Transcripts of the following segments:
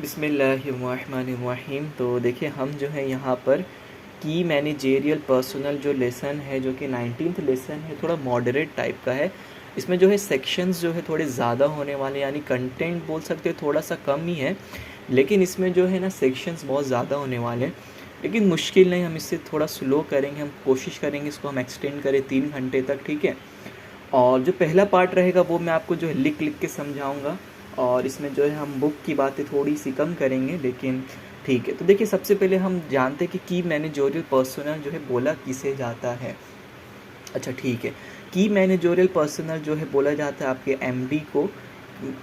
बिस्मिल्लाहिर्रहमानिर्रहीम। तो देखिए हम जो है यहाँ पर की मैनेजेरियल पर्सनल जो लेसन है, जो कि 19th लेसन है, थोड़ा मॉडरेट टाइप का है। इसमें जो है सेक्शंस जो है थोड़े ज़्यादा होने वाले, यानी कंटेंट बोल सकते हो थोड़ा सा कम ही है, लेकिन इसमें जो है ना सेक्शंस बहुत ज़्यादा होने वाले हैं। लेकिन मुश्किल नहीं, हम इससे थोड़ा स्लो करेंगे, हम कोशिश करेंगे इसको हम एक्सटेंड करें 3 घंटे तक, ठीक है। और जो पहला पार्ट रहेगा वो मैं आपको जो है लिख लिख के समझाऊंगा, और इसमें जो है हम बुक की बातें थोड़ी सी कम करेंगे, लेकिन ठीक है। तो देखिए सबसे पहले हम जानते हैं कि की मैनेजोरियल पर्सनल जो है बोला किसे जाता है। अच्छा ठीक है, की मैनेजोरियल पर्सनल जो है बोला जाता है आपके एमडी को,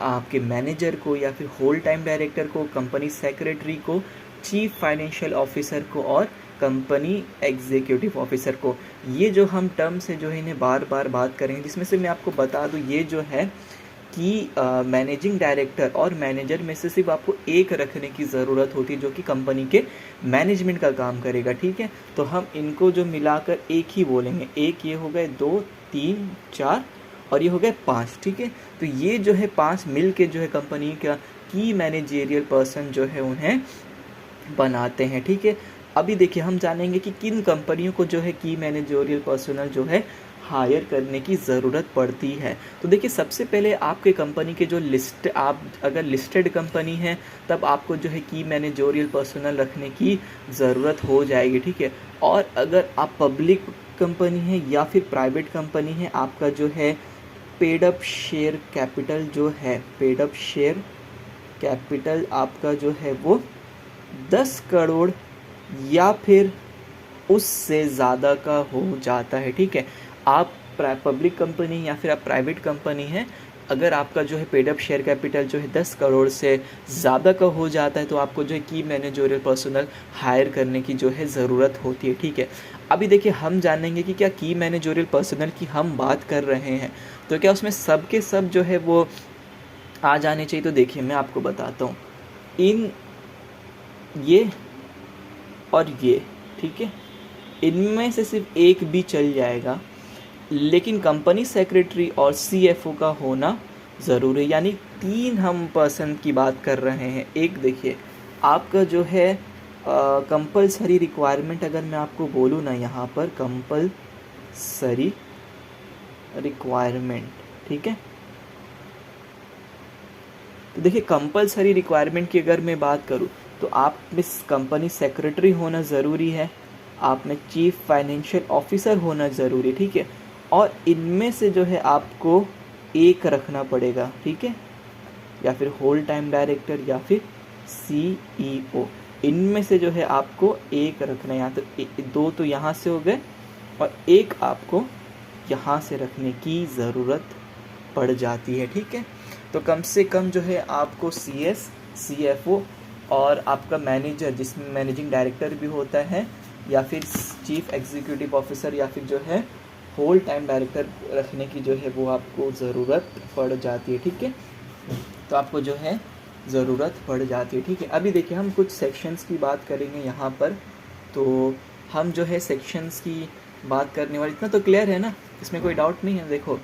आपके मैनेजर को, या फिर होल टाइम डायरेक्टर को, कंपनी सेक्रेटरी को, चीफ फाइनेंशियल ऑफिसर को और कंपनी एग्जीक्यूटिव ऑफिसर को। ये जो हम टर्म्स है जो है इन्हें बार बार बात करेंगे, जिसमें से मैं आपको बता दूं ये जो है कि मैनेजिंग डायरेक्टर और मैनेजर में से सिर्फ आपको एक रखने की ज़रूरत होती है जो कि कंपनी के मैनेजमेंट का काम करेगा, ठीक है। तो हम इनको जो मिलाकर एक ही बोलेंगे, एक ये हो गए 2 3 4 और ये हो गए 5, ठीक है। तो ये जो है 5 मिल के जो है कंपनी का की मैनेजेरियल पर्सन जो है उन्हें बनाते हैं, ठीक है। अभी देखिए हम जानेंगे कि किन कंपनियों को जो है की मैनेजरियल पर्सनल जो है हायर करने की ज़रूरत पड़ती है। तो देखिए सबसे पहले आपके कंपनी के जो लिस्ट, आप अगर लिस्टेड कंपनी है तब आपको जो है की मैनेजरियल पर्सनल रखने की ज़रूरत हो जाएगी, ठीक है। और अगर आप पब्लिक कंपनी है या फिर प्राइवेट कंपनी है, आपका जो है पेड अप शेयर कैपिटल जो है, पेड अप शेयर कैपिटल आपका जो है वो 10 करोड़ या फिर उससे ज़्यादा का हो जाता है, ठीक है। आप पब्लिक कंपनी या फिर आप प्राइवेट कंपनी है, अगर आपका जो है पेड अप शेयर कैपिटल जो है 10 करोड़ से ज़्यादा का हो जाता है तो आपको जो है की मैनेजरियल पर्सनल हायर करने की जो है ज़रूरत होती है, ठीक है। अभी देखिए हम जानेंगे कि क्या की मैनेजरियल पर्सनल की हम बात कर रहे हैं तो क्या उसमें सब के सब जो है वो आ जाने चाहिए। तो देखिए मैं आपको बताता हूँ, इन ये और ये, ठीक है, इनमें से सिर्फ एक भी चल जाएगा, लेकिन कंपनी सेक्रेटरी और सीएफओ का होना ज़रूरी है। यानी 3 हम पर्सन की बात कर रहे हैं। एक देखिए आपका जो है कंपलसरी रिक्वायरमेंट, अगर मैं आपको बोलूँ ना यहाँ पर कंपलसरी रिक्वायरमेंट, ठीक है। तो देखिए कंपलसरी रिक्वायरमेंट की अगर मैं बात करूँ तो आप में कंपनी सेक्रेटरी होना ज़रूरी है, आप में चीफ फाइनेंशियल ऑफिसर होना ज़रूरी है, ठीक है। और इनमें से जो है आपको एक रखना पड़ेगा, ठीक है, या फिर होल टाइम डायरेक्टर या फिर सीईओ। इनमें से जो है आपको एक रखना है। यहाँ तो 2 तो यहाँ से हो गए और एक आपको यहाँ से रखने की ज़रूरत पड़ जाती है, ठीक है। तो कम से कम जो है आपको सीएस, सीएफओ और आपका मैनेजर, जिसमें मैनेजिंग डायरेक्टर भी होता है, या फिर चीफ एग्जीक्यूटिव ऑफिसर, या फिर जो है होल टाइम डायरेक्टर रखने की जो है वो आपको ज़रूरत पड़ जाती है, ठीक है। तो आपको जो है ज़रूरत पड़ जाती है, ठीक है। अभी देखिए हम कुछ सेक्शंस की बात करेंगे यहाँ पर। तो हम जो है सेक्शंस की बात करने वाले, इतना तो क्लियर है ना, इसमें कोई डाउट नहीं है। देखो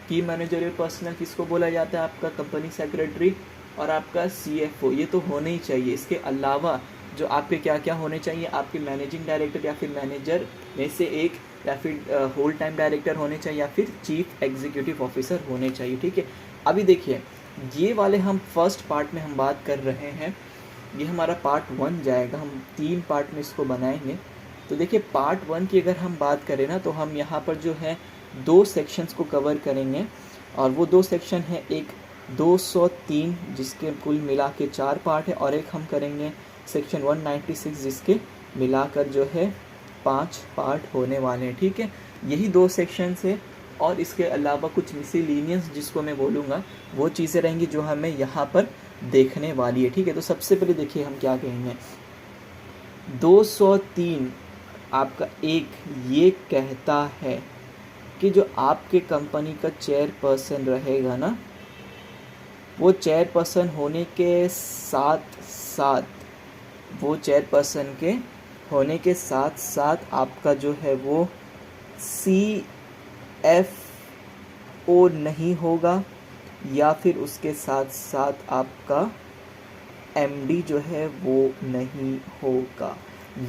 की मैनेजरियल पर्सनल किसको बोला जाता है, आपका कंपनी सेक्रेटरी और आपका सीएफओ, ये तो होने ही चाहिए। इसके अलावा जो आपके क्या क्या होने चाहिए, आपके मैनेजिंग डायरेक्टर या फिर मैनेजर में से एक, या फिर होल टाइम डायरेक्टर होने चाहिए, या फिर चीफ एग्जीक्यूटिव ऑफिसर होने चाहिए, ठीक है। अभी देखिए ये वाले हम फर्स्ट पार्ट में हम बात कर रहे हैं, ये हमारा पार्ट 1 जाएगा, हम 3 पार्ट में इसको बनाएंगे। तो देखिए पार्ट 1 की अगर हम बात करें ना, तो हम यहाँ पर जो है 2 सेक्शंस को कवर करेंगे, और वो 2 सेक्शन है, एक 203 जिसके कुल मिला के 4 पार्ट है, और एक हम करेंगे सेक्शन 196 जिसके मिलाकर जो है 5 पार्ट होने वाले हैं, ठीक है। यही 2 सेक्शंस है, और इसके अलावा कुछ मिसलिनियस जिसको मैं बोलूँगा वो चीज़ें रहेंगी जो हमें यहाँ पर देखने वाली है, ठीक है। तो सबसे पहले देखिए हम क्या कहेंगे, 203 आपका एक ये कहता है कि जो आपके कंपनी का चेयरपर्सन रहेगा ना, वो चेयरपर्सन होने के साथ साथ, वो चेयरपर्सन के होने के साथ साथ आपका जो है वो सीएफओ नहीं होगा, या फिर उसके साथ साथ आपका एमडी जो है वो नहीं होगा।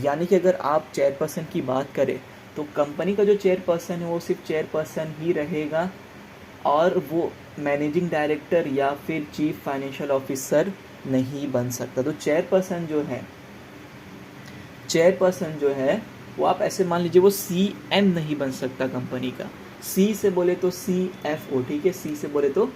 यानी कि अगर आप चेयरपर्सन की बात करें तो कंपनी का जो चेयरपर्सन है वो सिर्फ चेयरपर्सन ही रहेगा, और वो मैनेजिंग डायरेक्टर या फिर चीफ फाइनेंशियल ऑफिसर नहीं बन सकता। तो चेयरपर्सन जो है वो आप ऐसे मान लीजिए वो सीएम नहीं बन सकता कंपनी का। सी से बोले तो सीएफओ, ठीक है, सी से बोले तो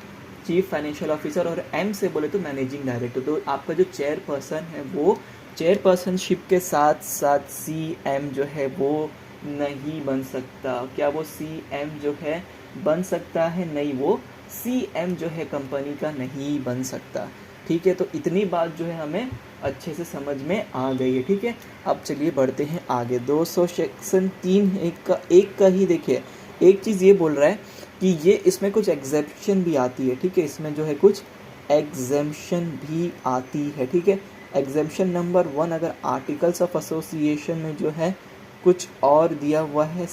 चीफ फाइनेंशियल ऑफिसर, और एम से बोले तो मैनेजिंग डायरेक्टर। तो आपका जो चेयरपर्सन है वो चेयरपर्सनशिप के साथ साथ सीएम जो है वो नहीं बन सकता। क्या वो सीएम जो है बन सकता है? नहीं, वो सीएम जो है कंपनी का नहीं बन सकता। ठीक है, तो इतनी बात जो है हमें अच्छे से समझ में आ गई है। ठीक है, अब चलिए बढ़ते हैं आगे। 200 सेक्शन 3(1) का ही देखिए, एक चीज़ ये बोल रहा है कि ये इसमें कुछ एग्जेम्पशन भी आती है। ठीक है, इसमें जो है कुछ एग्जेम्पशन भी आती है। ठीक है, एग्जेम्पशन नंबर 1, अगर आर्टिकल्स ऑफ एसोसिएशन में जो है कुछ और दिया हुआ है।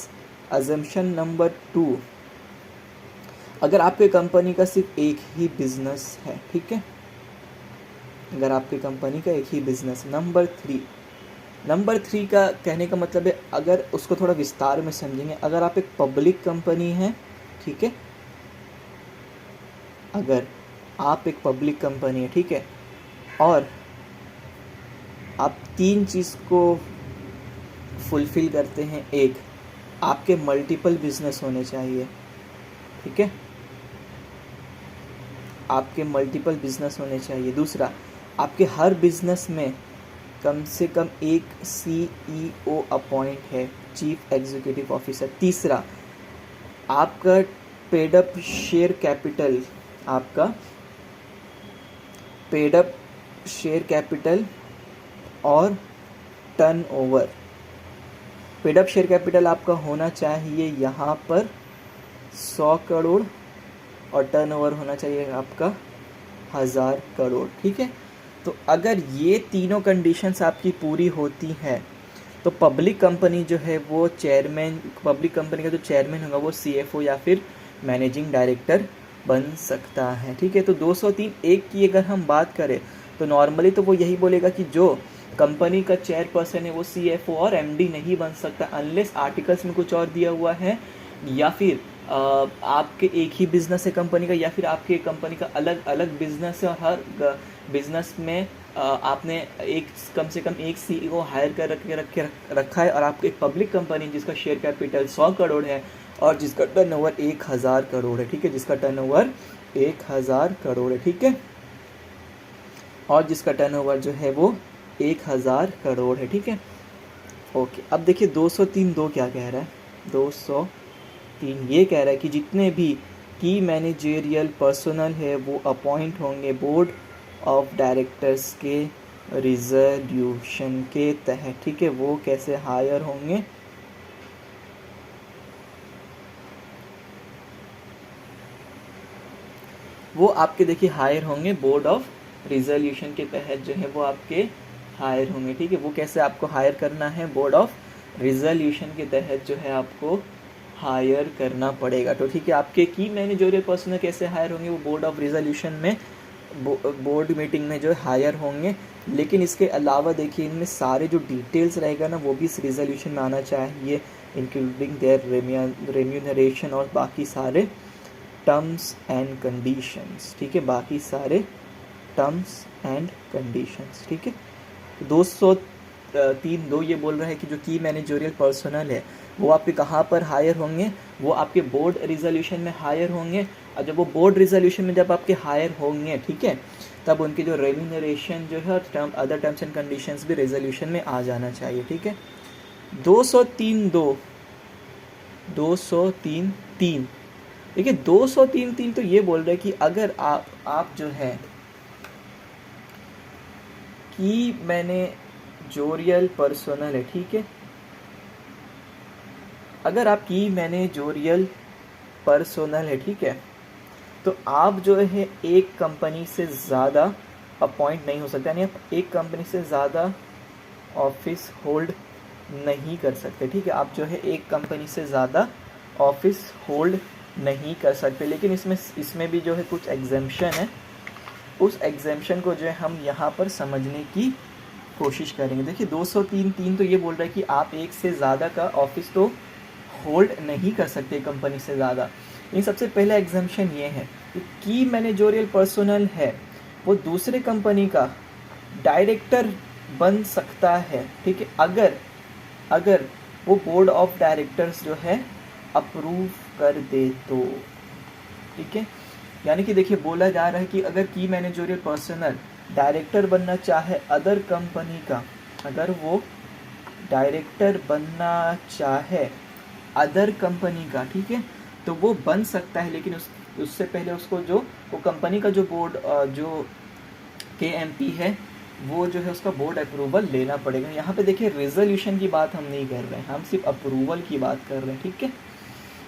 एग्जेम्पशन नंबर 2, अगर आपके कंपनी का सिर्फ एक ही बिजनेस है। ठीक है, अगर आपकी कंपनी का एक ही बिजनेस। नंबर 3 का कहने का मतलब है, अगर उसको थोड़ा विस्तार में समझेंगे, अगर आप एक पब्लिक कंपनी है, ठीक है, अगर आप एक पब्लिक कंपनी है, ठीक है, और आप 3 चीज़ को फुलफिल करते हैं। एक, आपके मल्टीपल बिजनेस होने चाहिए। ठीक है, आपके मल्टीपल बिजनेस होने चाहिए। दूसरा, आपके हर बिजनेस में कम से कम एक सीईओ अपॉइंट है, चीफ एग्जीक्यूटिव ऑफिसर। तीसरा, आपका पेडअप शेयर कैपिटल और टर्नओवर। पेडअप शेयर कैपिटल आपका होना चाहिए यहाँ पर 100 करोड़ और टर्नओवर होना चाहिए आपका 1000 करोड़। ठीक है, तो अगर ये तीनों कंडीशंस आपकी पूरी होती हैं तो पब्लिक कंपनी जो है वो पब्लिक कंपनी का जो चेयरमैन होगा वो सीएफओ या फिर मैनेजिंग डायरेक्टर बन सकता है। ठीक है, तो 203(1) की अगर हम बात करें तो नॉर्मली तो वो यही बोलेगा कि जो कंपनी का चेयरपर्सन है वो सीएफओ और एमडी नहीं बन सकता, अनलेस आर्टिकल्स में कुछ और दिया हुआ है, या फिर आपके एक ही बिजनेस है कंपनी का, या फिर आपके कंपनी का अलग अलग बिजनेस है और हर बिजनेस में आपने कम से कम एक सीईओ हायर कर रखा है, और आपकी एक पब्लिक कंपनी जिसका शेयर कैपिटल 100 करोड़ है और जिसका टर्नओवर 1000 करोड़ है। ठीक है, जिसका टर्नओवर 1000 करोड़ है। ठीक है, और जिसका टर्नओवर जो है वो 1000 करोड़ है। ठीक है, ओके। अब देखिए 203(2) क्या कह रहा है। 203 ये कह रहा है कि जितने भी की मैनेजेरियल पर्सनल है वो अपॉइंट होंगे बोर्ड ऑफ डायरेक्टर्स के रिजोल्यूशन के तहत। ठीक है, वो कैसे हायर होंगे? वो आपके देखिए हायर होंगे बोर्ड ऑफ रिजोल्यूशन के तहत जो है वो आपके हायर होंगे। ठीक है, वो कैसे आपको हायर करना है? बोर्ड ऑफ रिजोल्यूशन के तहत जो है आपको हायर करना पड़ेगा। तो ठीक है, आपके की मैनेजरियल पर्सनल कैसे हायर होंगे? वो बोर्ड ऑफ रिजोल्यूशन में बोर्ड मीटिंग में जो हायर होंगे। लेकिन इसके अलावा देखिए इनमें सारे जो डिटेल्स रहेगा ना वो भी इस रिजोल्यूशन में आना चाहिए, इंक्लूडिंग देयर रेम्यूनरेशन और बाकी सारे टर्म्स एंड कंडीशंस। ठीक है, बाकी सारे टर्म्स एंड कंडीशंस। ठीक है, 203(2) ये बोल रहा है कि जो की मैनेजरियल पर्सनल है वो आपके कहाँ पर हायर होंगे? वो आपके बोर्ड रिजोल्यूशन में हायर होंगे, और जब वो बोर्ड रिजोल्यूशन में जब आपके हायर होंगे, ठीक है, तब उनकी जो रेम्यूनरेशन जो है और अदर टर्म्स एंड कंडीशंस भी रेजोल्यूशन में आ जाना चाहिए। ठीक है, 203(3) देखिए 203(3) तो ये बोल रहे हैं कि अगर आप जो है की मैनेजरियल पर्सनल है, ठीक है, अगर आप की मैनेजरियल पर्सनल है, ठीक है, तो आप जो है एक कंपनी से ज़्यादा अपॉइंट नहीं हो सकते, यानी आप एक कंपनी से ज़्यादा ऑफिस होल्ड नहीं कर सकते। ठीक है, आप जो है एक कंपनी से ज़्यादा ऑफिस होल्ड नहीं कर सकते। लेकिन इसमें भी जो है कुछ एग्जेम्पशन है, उस एग्जेम्पशन को जो है हम यहाँ पर समझने की कोशिश करेंगे। देखिए 203(3) तो ये बोल रहा है कि आप एक से ज़्यादा का ऑफिस तो होल्ड नहीं कर सकते कंपनी से ज़्यादा। इन सबसे पहला एग्जेम्पशन ये है कि की मैनेजोरियल पर्सनल है वो दूसरे कंपनी का डायरेक्टर बन सकता है, ठीक है, अगर वो बोर्ड ऑफ डायरेक्टर्स जो है अप्रूव कर दे तो, ठीक है। यानी कि देखिए बोला जा रहा है कि अगर की मैनेजोरियल पर्सनल डायरेक्टर बनना चाहे अदर कंपनी का, अगर वो डायरेक्टर बनना चाहे अदर कंपनी का, ठीक है, तो वो बन सकता है, लेकिन उससे पहले उसको जो वो कंपनी का जो बोर्ड जो KMP है वो जो है उसका बोर्ड अप्रूवल लेना पड़ेगा। यहाँ पे देखिए रिजोल्यूशन की बात हम नहीं कर रहे हैं, हम सिर्फ अप्रूवल की बात कर रहे हैं, ठीक है।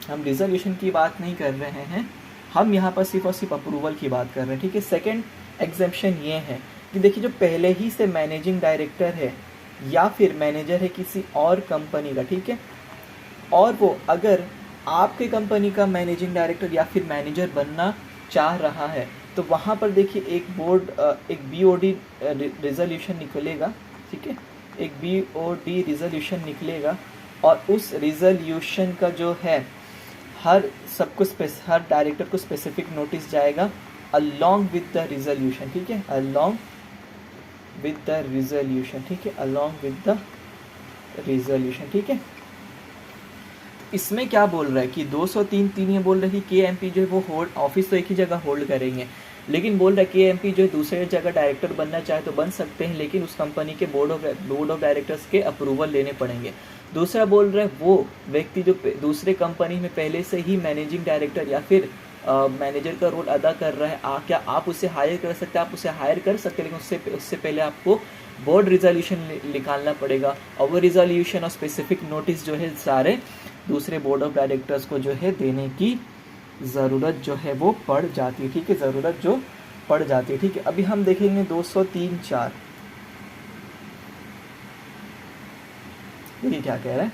हम रिजोल्यूशन की बात नहीं कर रहे हैं, हम यहाँ पर सिर्फ और सिर्फ अप्रूवल की बात कर रहे हैं, ठीक है। सेकंड एग्जेम्पशन ये है कि देखिए जो पहले ही से मैनेजिंग डायरेक्टर है या फिर मैनेजर है किसी और कंपनी का, ठीक है, और वो अगर आपके कंपनी का मैनेजिंग डायरेक्टर या फिर मैनेजर बनना चाह रहा है, तो वहाँ पर देखिए एक BOD रिजोल्यूशन निकलेगा, ठीक है, एक BOD रिजोल्यूशन निकलेगा, और उस रिजोल्यूशन का जो है हर डायरेक्टर को स्पेसिफिक नोटिस जाएगा अलॉन्ग विद द रिजोल्यूशन, ठीक है, अलॉन्ग विद द रिजोल्यूशन, ठीक है, अलॉन्ग विद द रिजोल्यूशन, ठीक है। इसमें क्या बोल रहा है कि 203(3) ये बोल रहा है कि KMP जो है वो होल्ड ऑफिस तो एक ही जगह होल्ड करेंगे, लेकिन बोल रहा है KMP जो है दूसरे जगह डायरेक्टर बनना चाहे तो बन सकते हैं, लेकिन उस कंपनी के बोर्ड ऑफ डायरेक्टर्स के अप्रूवल लेने पड़ेंगे। दूसरा बोल रहा है वो व्यक्ति जो दूसरे कंपनी में पहले से ही मैनेजिंग डायरेक्टर या फिर मैनेजर का रोल अदा कर रहा है, क्या आप उसे हायर कर सकते हैं? आप उसे हायर कर सकते हैं, लेकिन उससे पहले आपको बोर्ड रिजोल्यूशन निकालना पड़ेगा, और वो रिजोल्यूशन और स्पेसिफिक नोटिस जो है सारे दूसरे बोर्ड ऑफ डायरेक्टर्स को जो है देने की ज़रूरत जो है वो पड़ जाती है, ठीक है, ज़रूरत जो पड़ जाती है, ठीक है। अभी हम देखेंगे 203(4), ये क्या कह रहा है।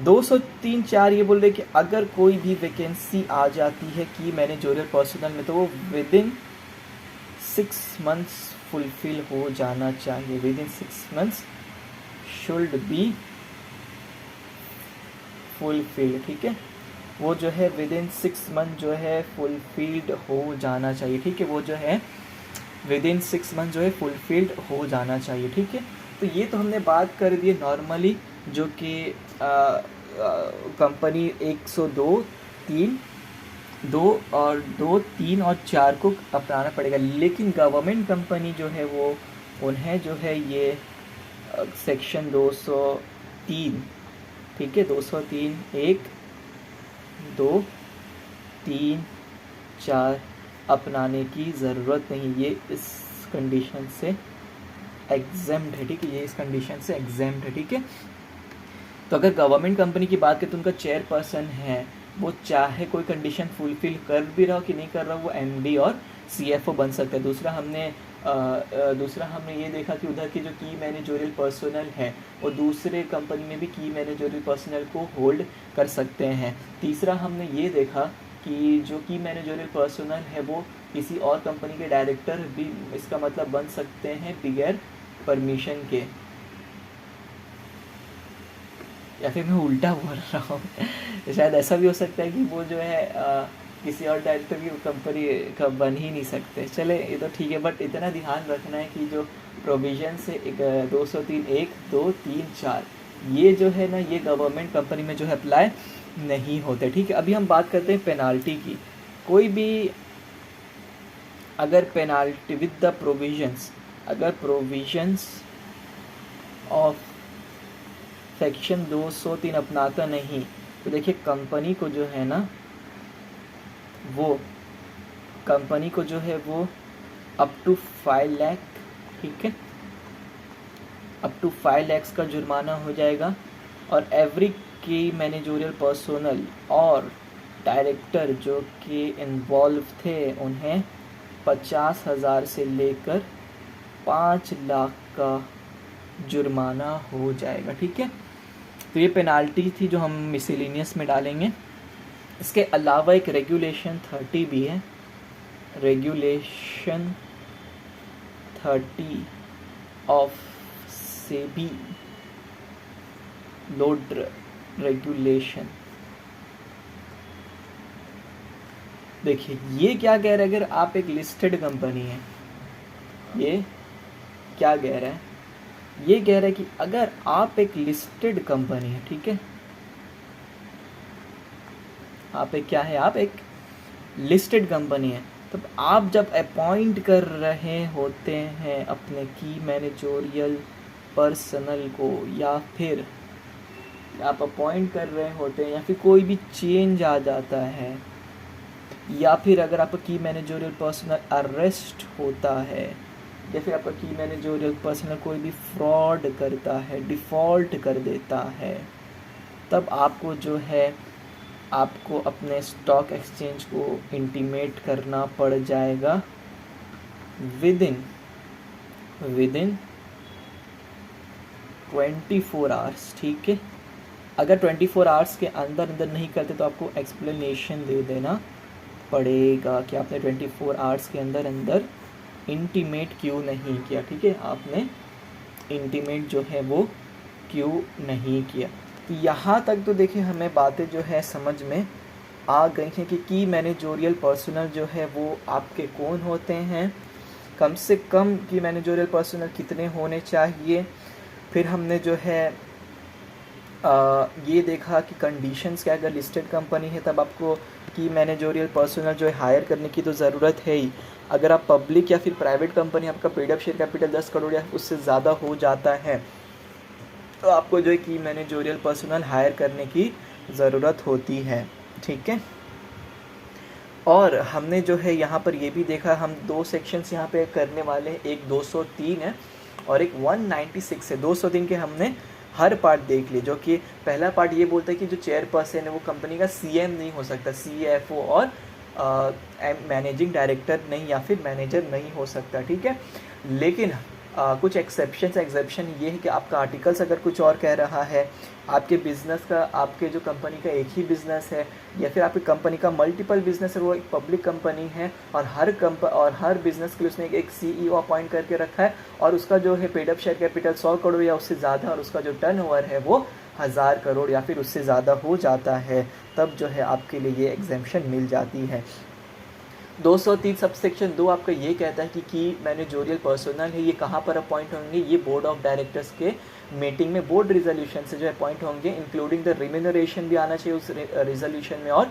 203(4) ये बोल रहे कि अगर कोई भी वैकेंसी आ जाती है कि मैनेजोरियल पर्सनल में, तो वो विदिन 6 मंथ्स फुलफिल हो जाना चाहिए, within 6 months should be fulfilled, ठीक है, वो जो है विदिन 6 मंथ जो है फुलफिल्ड हो जाना चाहिए, ठीक है, वो जो है विदिन 6 मंथ जो है फुलफिल्ड हो जाना चाहिए, ठीक है। तो ये तो हमने बात कर दी नॉर्मली, जो कि कंपनी 102, 3, 2, 3 और 4 को अपनाना पड़ेगा, लेकिन गवर्नमेंट कंपनी जो है वो उन्हें जो है ये सेक्शन 203, ठीक है, 203(1), 2, 3, 4 अपनाने की ज़रूरत नहीं, ये इस कंडीशन से एग्जेम्प्ट है, ठीक है, ये इस कंडीशन से एग्जेम्प्ट है, ठीक है। तो अगर गवर्नमेंट कंपनी की बात करें तो उनका चेयरपर्सन है, वो चाहे कोई कंडीशन फुलफिल कर भी रहा हो कि नहीं कर रहा, वो MD और CFO बन सकता है। दूसरा हमने ये देखा कि उधर की जो की मैनेजोरियल पर्सनल है वो दूसरे कंपनी में भी की मैनेजोरियल पर्सनल को होल्ड कर सकते हैं। तीसरा हमने ये देखा कि जो की मैनेजोरियल पर्सनल है वो किसी और कंपनी के डायरेक्टर भी इसका मतलब बन सकते हैं बगैर परमिशन के, या फिर मैं उल्टा बोल रहा हूँ शायद ऐसा भी हो सकता है कि वो जो है किसी और डायरेक्टर की कंपनी का बन ही नहीं सकते। चले ये तो ठीक है, बट इतना ध्यान रखना है कि जो प्रोविजन से 203(1), 2, 3, 4 ये जो है ना, ये गवर्नमेंट कंपनी में जो है अप्लाई नहीं होते, ठीक है। अभी हम बात करते हैं पेनाल्टी की। कोई भी अगर पेनाल्टी विद द प्रोविजंस, अगर प्रोविजंस ऑफ सेक्शन 203 अपनाता नहीं, तो देखिए कंपनी को जो है ना, वो कंपनी को जो है वो अप टू 5 लाख, ठीक है, अप टू 5 लाख का जुर्माना हो जाएगा, और एवरी की मैनेजोरियल पर्सनल और डायरेक्टर जो कि इन्वॉल्व थे उन्हें 50,000 से लेकर 5 लाख का जुर्माना हो जाएगा, ठीक है। तो ये पेनाल्टी थी जो हम मिसलेनियस में डालेंगे। इसके अलावा एक रेगुलेशन 30 भी है, regulation 30 of SEBI load regulation. देखिए ये क्या कह रहा है, अगर आप एक लिस्टेड कंपनी है, ये क्या कह रहा है, ये कह रहा है कि अगर आप एक लिस्टेड कंपनी है, ठीक है, आप एक क्या है, आप एक लिस्टेड कंपनी है, तब आप जब अपॉइंट कर रहे होते हैं अपने की मैनेजोरियल पर्सनल को, या फिर आप अपॉइंट कर रहे होते हैं, या फिर कोई भी चेंज आ जाता है, या फिर अगर आपका की मैनेजोरियल पर्सनल अरेस्ट होता है, या फिर आपका की मैनेजोरियल पर्सनल कोई भी फ्रॉड करता है, डिफ़ॉल्ट कर देता है, तब आपको जो है आपको अपने स्टॉक एक्सचेंज को इंटीमेट करना पड़ जाएगा विद इन 24 आवर्स, ठीक है। अगर 24 आवर्स के अंदर अंदर नहीं करते तो आपको एक्सप्लेनेशन दे देना पड़ेगा कि आपने 24 आवर्स के अंदर अंदर इंटीमेट क्यों नहीं किया, ठीक है, आपने इंटीमेट जो है वो क्यों नहीं किया। तो यहाँ तक तो देखिए हमें बातें जो है समझ में आ गई हैं कि की मैनेजोरियल पर्सनल जो है वो आपके कौन होते हैं, कम से कम की मैनेजोरियल पर्सनल कितने होने चाहिए। फिर हमने जो है ये देखा कि कंडीशंस क्या, अगर लिस्टेड कंपनी है तब आपको की मैनेजोरियल पर्सनल जो है हायर करने की तो ज़रूरत है ही। अगर आप पब्लिक या फिर प्राइवेट कंपनी, आपका paid up share capital 10 crore या उससे ज़्यादा हो जाता है, तो आपको जो है की मैनेजोरियल पर्सनल हायर करने की ज़रूरत होती है, ठीक है। और हमने जो है यहाँ पर ये भी देखा, हम 2 सेक्शंस यहाँ पे करने वाले हैं, एक 203 है और एक 196 है। 203 के हमने हर पार्ट देख लिए, जो कि पहला पार्ट ये बोलता है कि जो चेयरपर्सन है वो कंपनी का सीएम नहीं हो सकता, सीएफओ और मैनेजिंग डायरेक्टर नहीं या फिर मैनेजर नहीं हो सकता, ठीक है। लेकिन कुछ एग्जेप्शन ये है कि आपका आर्टिकल्स अगर कुछ और कह रहा है, आपके बिजनेस का, आपके जो कंपनी का एक ही बिजनेस है, या फिर आपकी कंपनी का मल्टीपल बिजनेस है, वो एक पब्लिक कंपनी है और हर बिजनेस के लिए उसने एक सीईओ अपॉइंट करके रखा है, और उसका जो है paid up share capital 100 crore या उससे ज़्यादा, और उसका जो टर्नओवर है वो 1000 करोड़ या फिर उससे ज़्यादा हो जाता है, तब जो है आपके लिए ये एग्जेम्पशन मिल जाती है। 203 सबसेक्शन 2 आपका ये कहता है कि मैनेजोरियल पर्सनल है, ये कहाँ पर अपॉइंट होंगे, ये बोर्ड ऑफ डायरेक्टर्स के मीटिंग में बोर्ड रिजोल्यूशन से जो अपॉइंट होंगे, इंक्लूडिंग द रिम्यूनरेशन भी आना चाहिए उस रिजोल्यूशन में, और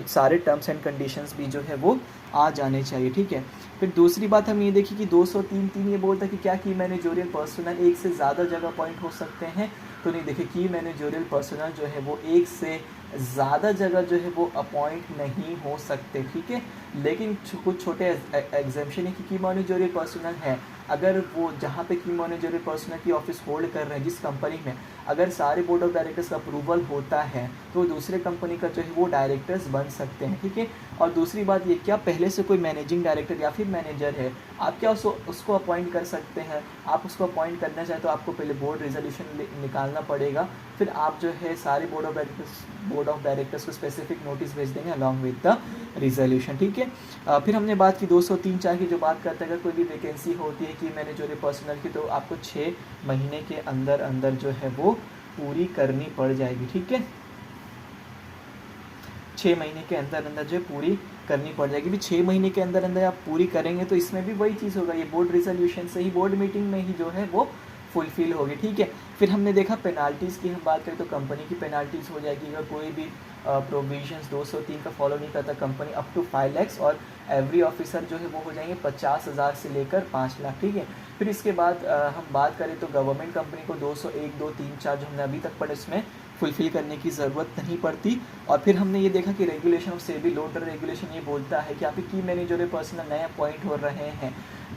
सारे टर्म्स एंड कंडीशंस भी जो है वो आ जाने चाहिए, ठीक है। फिर दूसरी बात हम ये देखिए कि 203(3) ये बोलता है कि क्या की मैनेजोरियल पर्सनल एक से ज़्यादा जगह अपॉइंट हो सकते हैं, तो नहीं। देखिए की मैनेजोरियल पर्सनल जो है वो एक से ज़्यादा जगह जो है वो अपॉइंट नहीं हो सकते, ठीक है। लेकिन कुछ छोटे एग्जेम्पशन है कि की मैनेजोरियल पर्सनल है, अगर वो जहाँ पे की मैनेजोरियल पर्सनल की ऑफिस होल्ड कर रहे हैं जिस कंपनी में, अगर सारे बोर्ड ऑफ डायरेक्टर्स का अप्रूवल होता है तो दूसरे कंपनी का जो है वो डायरेक्टर्स बन सकते हैं, ठीक है। और दूसरी बात ये, क्या पहले से कोई मैनेजिंग डायरेक्टर या फिर मैनेजर है, आप क्या उसको अपॉइंट कर सकते हैं। आप उसको अपॉइंट करना चाहें तो आपको पहले बोर्ड रेजोल्यूशन निकालना पड़ेगा, फिर आप जो है सारे बोर्ड ऑफ डायरेक्टर्स को स्पेसिफिक नोटिस भेज देंगे अलॉन्ग विद द रिजोल्यूशन, ठीक है। फिर हमने बात की 203(4) की, जो बात करते हैं अगर कोई भी वैकेंसी होती है कि मैनेजोरियल पर्सनल की, तो आपको 6 महीने के अंदर अंदर जो है वो पूरी करनी पड़ जाएगी, ठीक है। 6 महीने के अंदर अंदर जो है पूरी करनी पड़ जाएगी। भी 6 महीने के अंदर अंदर आप पूरी करेंगे तो इसमें भी वही चीज़ होगा, ये बोर्ड रिजोल्यूशन से ही, बोर्ड मीटिंग में ही जो है वो फुलफिल होगी, ठीक है। फिर हमने देखा पेनाल्टीज़ की हम बात करें तो कंपनी की पेनाल्टीज़ हो जाएगी अगर कोई भी प्रोविजंस 203 का फॉलो नहीं करता कंपनी, अप टू 5 लाख, और एवरी ऑफिसर जो है वो हो जाएंगे 50,000 से लेकर 5 लाख, ठीक है। फिर इसके बाद हम बात करें तो गवर्नमेंट कंपनी को 201, 2, 3, 4 जो हमने अभी तक पढ़े उसमें फुलफिल करने की ज़रूरत नहीं पड़ती। और फिर हमने ये देखा कि regulation of SEBI LODR regulation ये बोलता है कि आपके की मैनेजर पर्सनल नए अपॉइंट हो रहे हैं,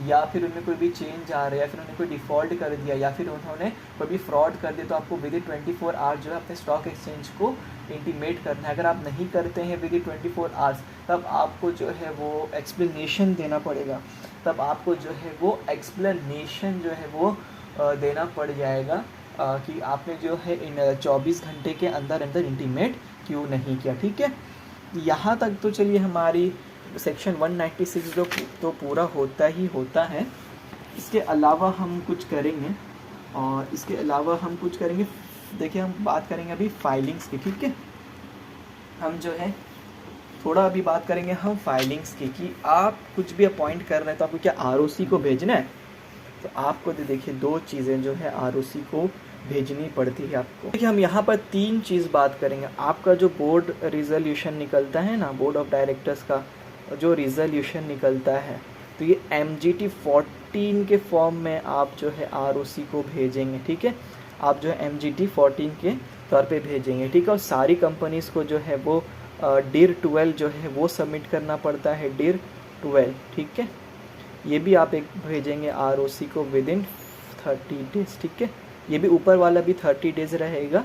या फिर उनमें कोई भी चेंज आ रहा है, या फिर उन्होंने कोई डिफ़ॉल्ट कर दिया, या फिर उन्होंने कोई भी फ्रॉड कर दिया, तो आपको विद इन 24 आवर्स जो है अपने स्टॉक एक्सचेंज को इंटीमेट करना है। अगर आप नहीं करते हैं विद इन 24 आवर्स, तब आपको जो है वो एक्सप्लेनेशन देना पड़ेगा, तब आपको जो है वो एक्सप्लेनेशन जो है वो देना पड़ जाएगा कि आपने जो है इन 24 घंटे के अंदर अंदर इंटीमेट क्यों नहीं किया, ठीक है। यहाँ तक तो चलिए हमारी सेक्शन 196 जो तो पूरा होता ही होता है। इसके अलावा हम कुछ करेंगे, और इसके अलावा हम कुछ करेंगे, देखिए हम बात करेंगे अभी फाइलिंग्स की, ठीक है। हम जो है थोड़ा अभी बात करेंगे हम फाइलिंग्स की, कि आप कुछ भी अपॉइंट कर रहे हैं तो आपको क्या आरओसी को भेजना है। तो आपको देखिए 2 चीज़ें जो है आरओसी को भेजनी पड़ती है आपको। देखिए हम यहाँ पर 3 चीज़ बात करेंगे। आपका जो बोर्ड रिजोल्यूशन निकलता है ना, बोर्ड ऑफ डायरेक्टर्स का जो रिजोल्यूशन निकलता है, तो ये MGT 14 के फॉर्म में आप जो है आरओसी को भेजेंगे, ठीक है। आप जो है MGT 14 के तौर पे भेजेंगे, ठीक है। और सारी कंपनीज़ को जो है वो DIR 12 जो है वो सबमिट करना पड़ता है, DIR 12, ठीक है। ये भी आप एक भेजेंगे आरओसी को विदिन 30 डेज़, ठीक है। ये भी ऊपर वाला भी 30 डेज़ रहेगा,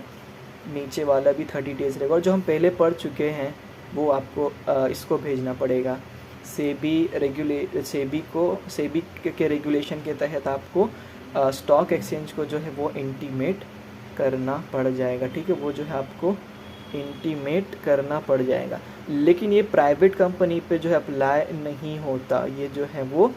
नीचे वाला भी 30 डेज़ रहेगा। और जो हम पहले पढ़ चुके हैं वो आपको इसको भेजना पड़ेगा। सेबी के रेगुलेशन के तहत आपको स्टॉक एक्सचेंज को जो है वो इंटीमेट करना पड़ जाएगा, ठीक है। वो जो है आपको इंटीमेट करना पड़ जाएगा। लेकिन ये प्राइवेट कंपनी पे जो है अप्लाई नहीं होता, ये जो है वो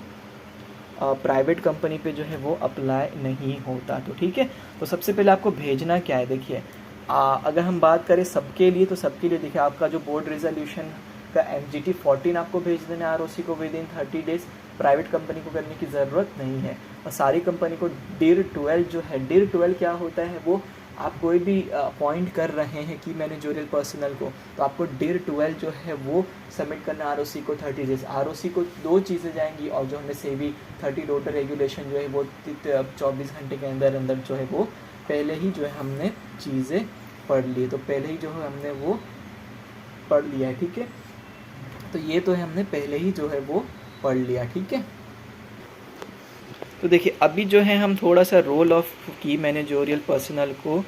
प्राइवेट कंपनी पे जो है वो अप्लाई नहीं होता। तो ठीक है, तो सबसे पहले आपको भेजना क्या है, देखिए अगर हम बात करें सबके लिए, तो सबके लिए देखिए आपका जो बोर्ड रेजोल्यूशन का MGT 14 आपको भेज देना है आरओसी को with in 30 days. Private company को करने की ज़रूरत नहीं है। और सारी कंपनी को DIR 12 जो है, DIR 12 क्या होता है, वो आप कोई भी अपॉइंट कर रहे हैं कि मैनेजरियल पर्सनल को, तो आपको DIR 12 जो है वो सबमिट करना आरओसी को 30 डेज़। आरओसी को 2 चीज़ें जाएंगी, और जो हमने सेबी 30 डॉटर रेगुलेशन जो है वो 24 घंटे के अंदर अंदर जो है वो पहले ही जो है हमने चीज़ें पढ़ ली, तो पहले ही जो है हमने वो पढ़ लिया है, ठीक है। तो ये तो है हमने पहले ही जो है वो पढ़ लिया, ठीक है। तो देखिए अभी जो है हम थोड़ा सा role of key managerial personnel को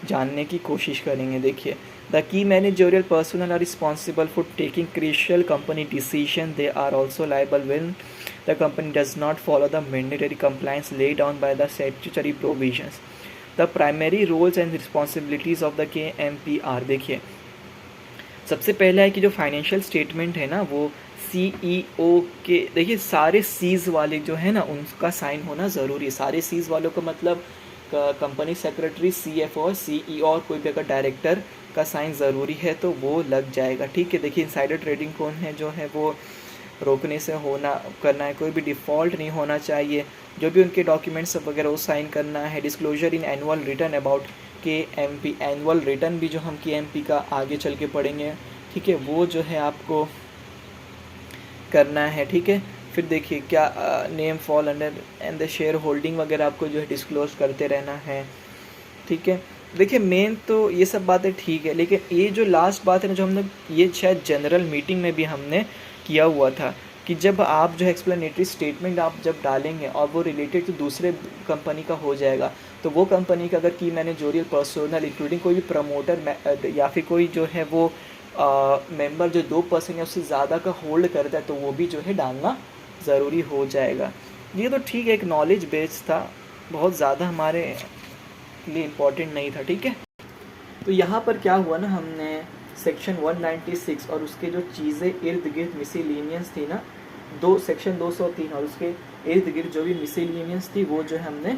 जानने की कोशिश करेंगे। देखिए the key managerial personnel are responsible for taking crucial company decision. They are also liable when the company does not follow the mandatory compliance laid down by the statutory provisions. The primary roles and responsibilities of the KMPR। देखिए सबसे पहला है कि जो financial statement है ना, वो CEO के, देखिए सारे सीज वाले जो है ना उनका साइन होना ज़रूरी है। सारे सीज वालों का मतलब कंपनी सेक्रेटरी, CFO और CEO और कोई भी अगर डायरेक्टर का साइन ज़रूरी है तो वो लग जाएगा, ठीक है। देखिए इनसाइडर ट्रेडिंग कौन है, जो है वो रोकने से होना करना है, कोई भी डिफ़ॉल्ट नहीं होना चाहिए, जो भी उनके डॉक्यूमेंट्स वगैरह वो साइन करना है। Disclosure in annual return about KMP, annual return भी जो हम KMP का आगे चल के पढ़ेंगे, ठीक है, वो जो है आपको करना है, ठीक है। फिर देखिए क्या name fall under and the share holding वगैरह आपको जो है डिस्क्लोज करते रहना है, ठीक है। देखिए मेन तो ये सब बातें ठीक है, लेकिन ये जो लास्ट बात है ना, जो हमने ये शायद जनरल मीटिंग में भी हमने किया हुआ था, कि जब आप जो है एक्सप्लेनेटरी स्टेटमेंट आप जब डालेंगे और वो रिलेटेड तो दूसरे कंपनी का हो जाएगा, तो वो कंपनी का अगर की मैनेजरियल पर्सनल इंक्लूडिंग कोई भी प्रमोटर या फिर कोई जो है वो मेंबर जो 2% या उससे ज़्यादा का होल्ड करता है, तो वो भी जो है डालना ज़रूरी हो जाएगा। ये तो ठीक है, एक नॉलेज बेस था, बहुत ज़्यादा हमारे लिए इम्पोर्टेंट नहीं था, ठीक है। तो यहाँ पर क्या हुआ ना, हमने सेक्शन 196 और उसके जो चीज़ें इर्द गिर्द मिसलेनियस थी ना, सेक्शन 203 और उसके इर्द गिर्द जो भी मिसलेनियस थी वो जो है हमने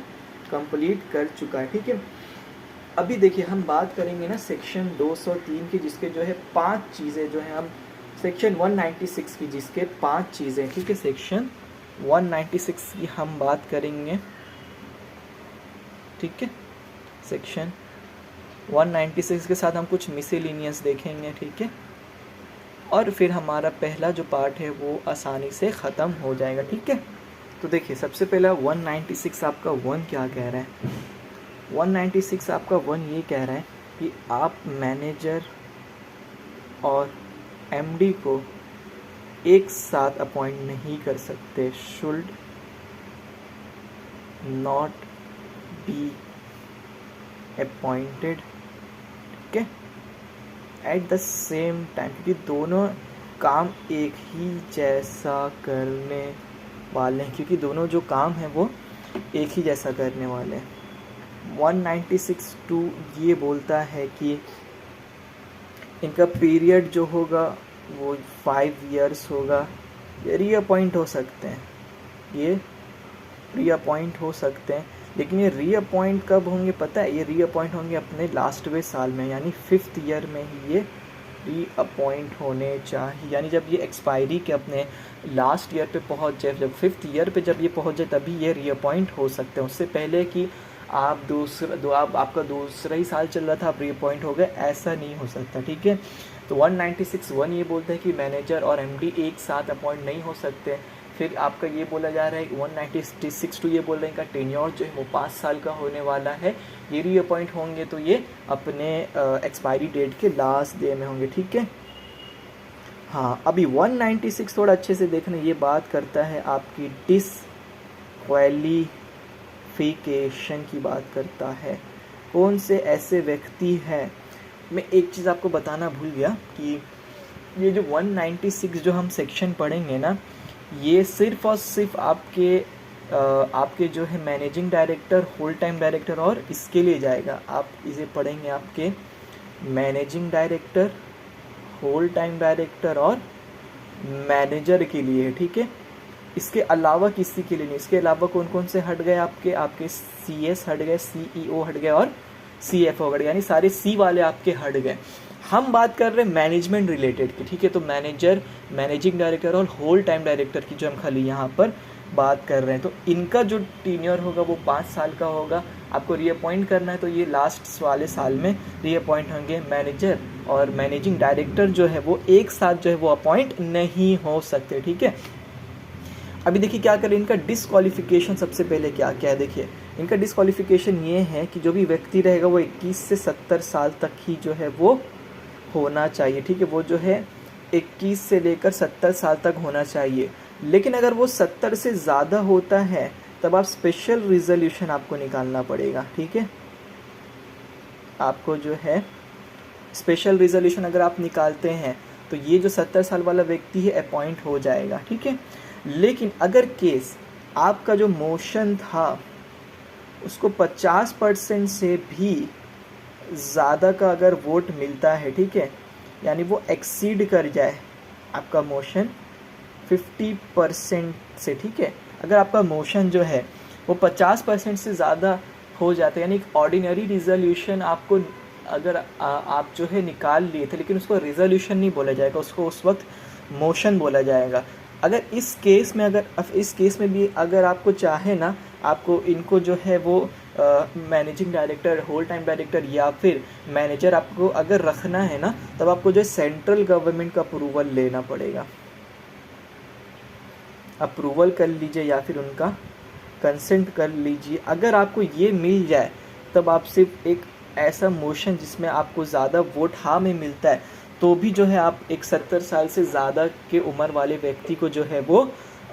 कंप्लीट कर चुका है, ठीक है। अभी देखिए हम बात करेंगे ना सेक्शन 203 की, जिसके जो है 5 चीज़ें जो है हम सेक्शन 196 की जिसके 5 चीज़ें, ठीक है। सेक्शन 196 की हम बात करेंगे, ठीक है। सेक्शन 196 के साथ हम कुछ मिसलेनियस देखेंगे, ठीक है। और फिर हमारा पहला जो पार्ट है वो आसानी से ख़त्म हो जाएगा, ठीक है। तो देखिए सबसे पहला 196 आपका 1 क्या कह रहा है। 196 आपका 1 ये कह रहा है कि आप मैनेजर और MD को एक साथ अपॉइंट नहीं कर सकते। शुड नॉट बी अपॉइंटेड, ठीक है, एट द सेम टाइम, क्योंकि दोनों काम एक ही जैसा करने वाले हैं, क्योंकि दोनों जो काम है वो एक ही जैसा करने वाले हैं। 196(2) ये बोलता है कि इनका पीरियड जो होगा वो 5 ईयर्स होगा, ये रीअपॉइंट हो सकते हैं, ये रीअपॉइंट हो सकते हैं। लेकिन ये रीअपॉइंट कब होंगे पता है? ये रीअपॉइंट होंगे अपने लास्टवें साल में, यानी 5th ईयर में ही ये रीअपॉइंट होने चाहिए। यानी जब ये एक्सपायरी के अपने लास्ट ईयर पे पहुंच जाए, जब 5th ईयर पे जब ये पहुंच जाए तभी ये रीअपॉइंट हो सकते हैं। उससे पहले कि आप आपका दूसरा ही साल चल रहा था, आप रीअपॉइंट हो गए, ऐसा नहीं हो सकता, ठीक है। तो 196(1) ये बोलता है कि मैनेजर और एमडी एक साथ अपॉइंट नहीं हो सकते। फिर आपका ये बोला जा रहा है कि 196(2) ये बोल रहे हैं का टेन्योर जो है वो 5 साल का होने वाला है। ये रीअपॉइंट होंगे तो ये अपने एक्सपायरी डेट के लास्ट डे में होंगे, ठीक है। हाँ, अभी 196 थोड़ा अच्छे से देखना, ये बात करता है आपकी डिसक्वालीफिकेशन की बात करता है। कौन से ऐसे व्यक्ति हैं, मैं एक चीज़ आपको बताना भूल गया कि ये जो 196 जो हम सेक्शन पढ़ेंगे ना, ये सिर्फ और सिर्फ आपके जो है managing director, whole time director और इसके लिए जाएगा। आप इसे पढ़ेंगे आपके managing director, whole time director और मैनेजर के लिए, ठीक है। इसके अलावा किसी के लिए नहीं। इसके अलावा कौन कौन से हट गए आपके CS हट गए, CEO हट गए और CFO हट गए, यानी सारे C वाले आपके हट गए। हम बात कर रहे हैं मैनेजमेंट रिलेटेड की, ठीक है। तो मैनेजर, मैनेजिंग डायरेक्टर और होल टाइम डायरेक्टर की जो हम खाली यहाँ पर बात कर रहे हैं, तो इनका जो टीन्योर होगा वो 5 साल का होगा। आपको रीअपॉइंट करना है तो ये लास्ट वाले साल में रीअपॉइंट होंगे। मैनेजर और मैनेजिंग डायरेक्टर जो है वो एक साथ जो है वो अपॉइंट नहीं हो सकते, ठीक है। अभी देखिए क्या करें, इनका डिस्क्वालिफिकेशन सबसे पहले क्या क्या है। देखिए इनका डिस्क्वालिफिकेशन ये है कि जो भी व्यक्ति रहेगा वो 21 से 70 साल तक ही जो है वो होना चाहिए, ठीक है। वो जो है 21 से लेकर 70 साल तक होना चाहिए। लेकिन अगर वो 70 से ज़्यादा होता है तब आप स्पेशल रिजोल्यूशन आपको निकालना पड़ेगा, ठीक है। आपको जो है स्पेशल रिजोल्यूशन अगर आप निकालते हैं तो ये जो 70 साल वाला व्यक्ति है अपॉइंट हो जाएगा, ठीक है। लेकिन अगर केस आपका जो मोशन था उसको 50% से भी ज़्यादा का अगर वोट मिलता है, ठीक है, यानी वो एक्सीड कर जाए आपका मोशन 50% से, ठीक है। अगर आपका मोशन जो है वो 50% से ज़्यादा हो जाता है, यानी एक ऑर्डिनरी रिजोल्यूशन आपको अगर आप जो है निकाल लिए थे, लेकिन उसको रिजोल्यूशन नहीं बोला जाएगा, उसको उस वक्त मोशन बोला जाएगा। अगर इस केस में भी अगर आपको चाहे ना, आपको इनको जो है वो managing director, whole time director या फिर मैनेजर आपको अगर रखना है ना, तब आपको जो है सेंट्रल गवर्नमेंट का अप्रूवल लेना पड़ेगा। अप्रूवल कर लीजिए या फिर उनका कंसेंट कर लीजिए। अगर आपको ये मिल जाए तब आप सिर्फ एक ऐसा मोशन जिसमें आपको ज़्यादा वोट हाँ में मिलता है तो भी जो है आप एक 70 साल से ज़्यादा के उम्र वाले व्यक्ति को जो है वो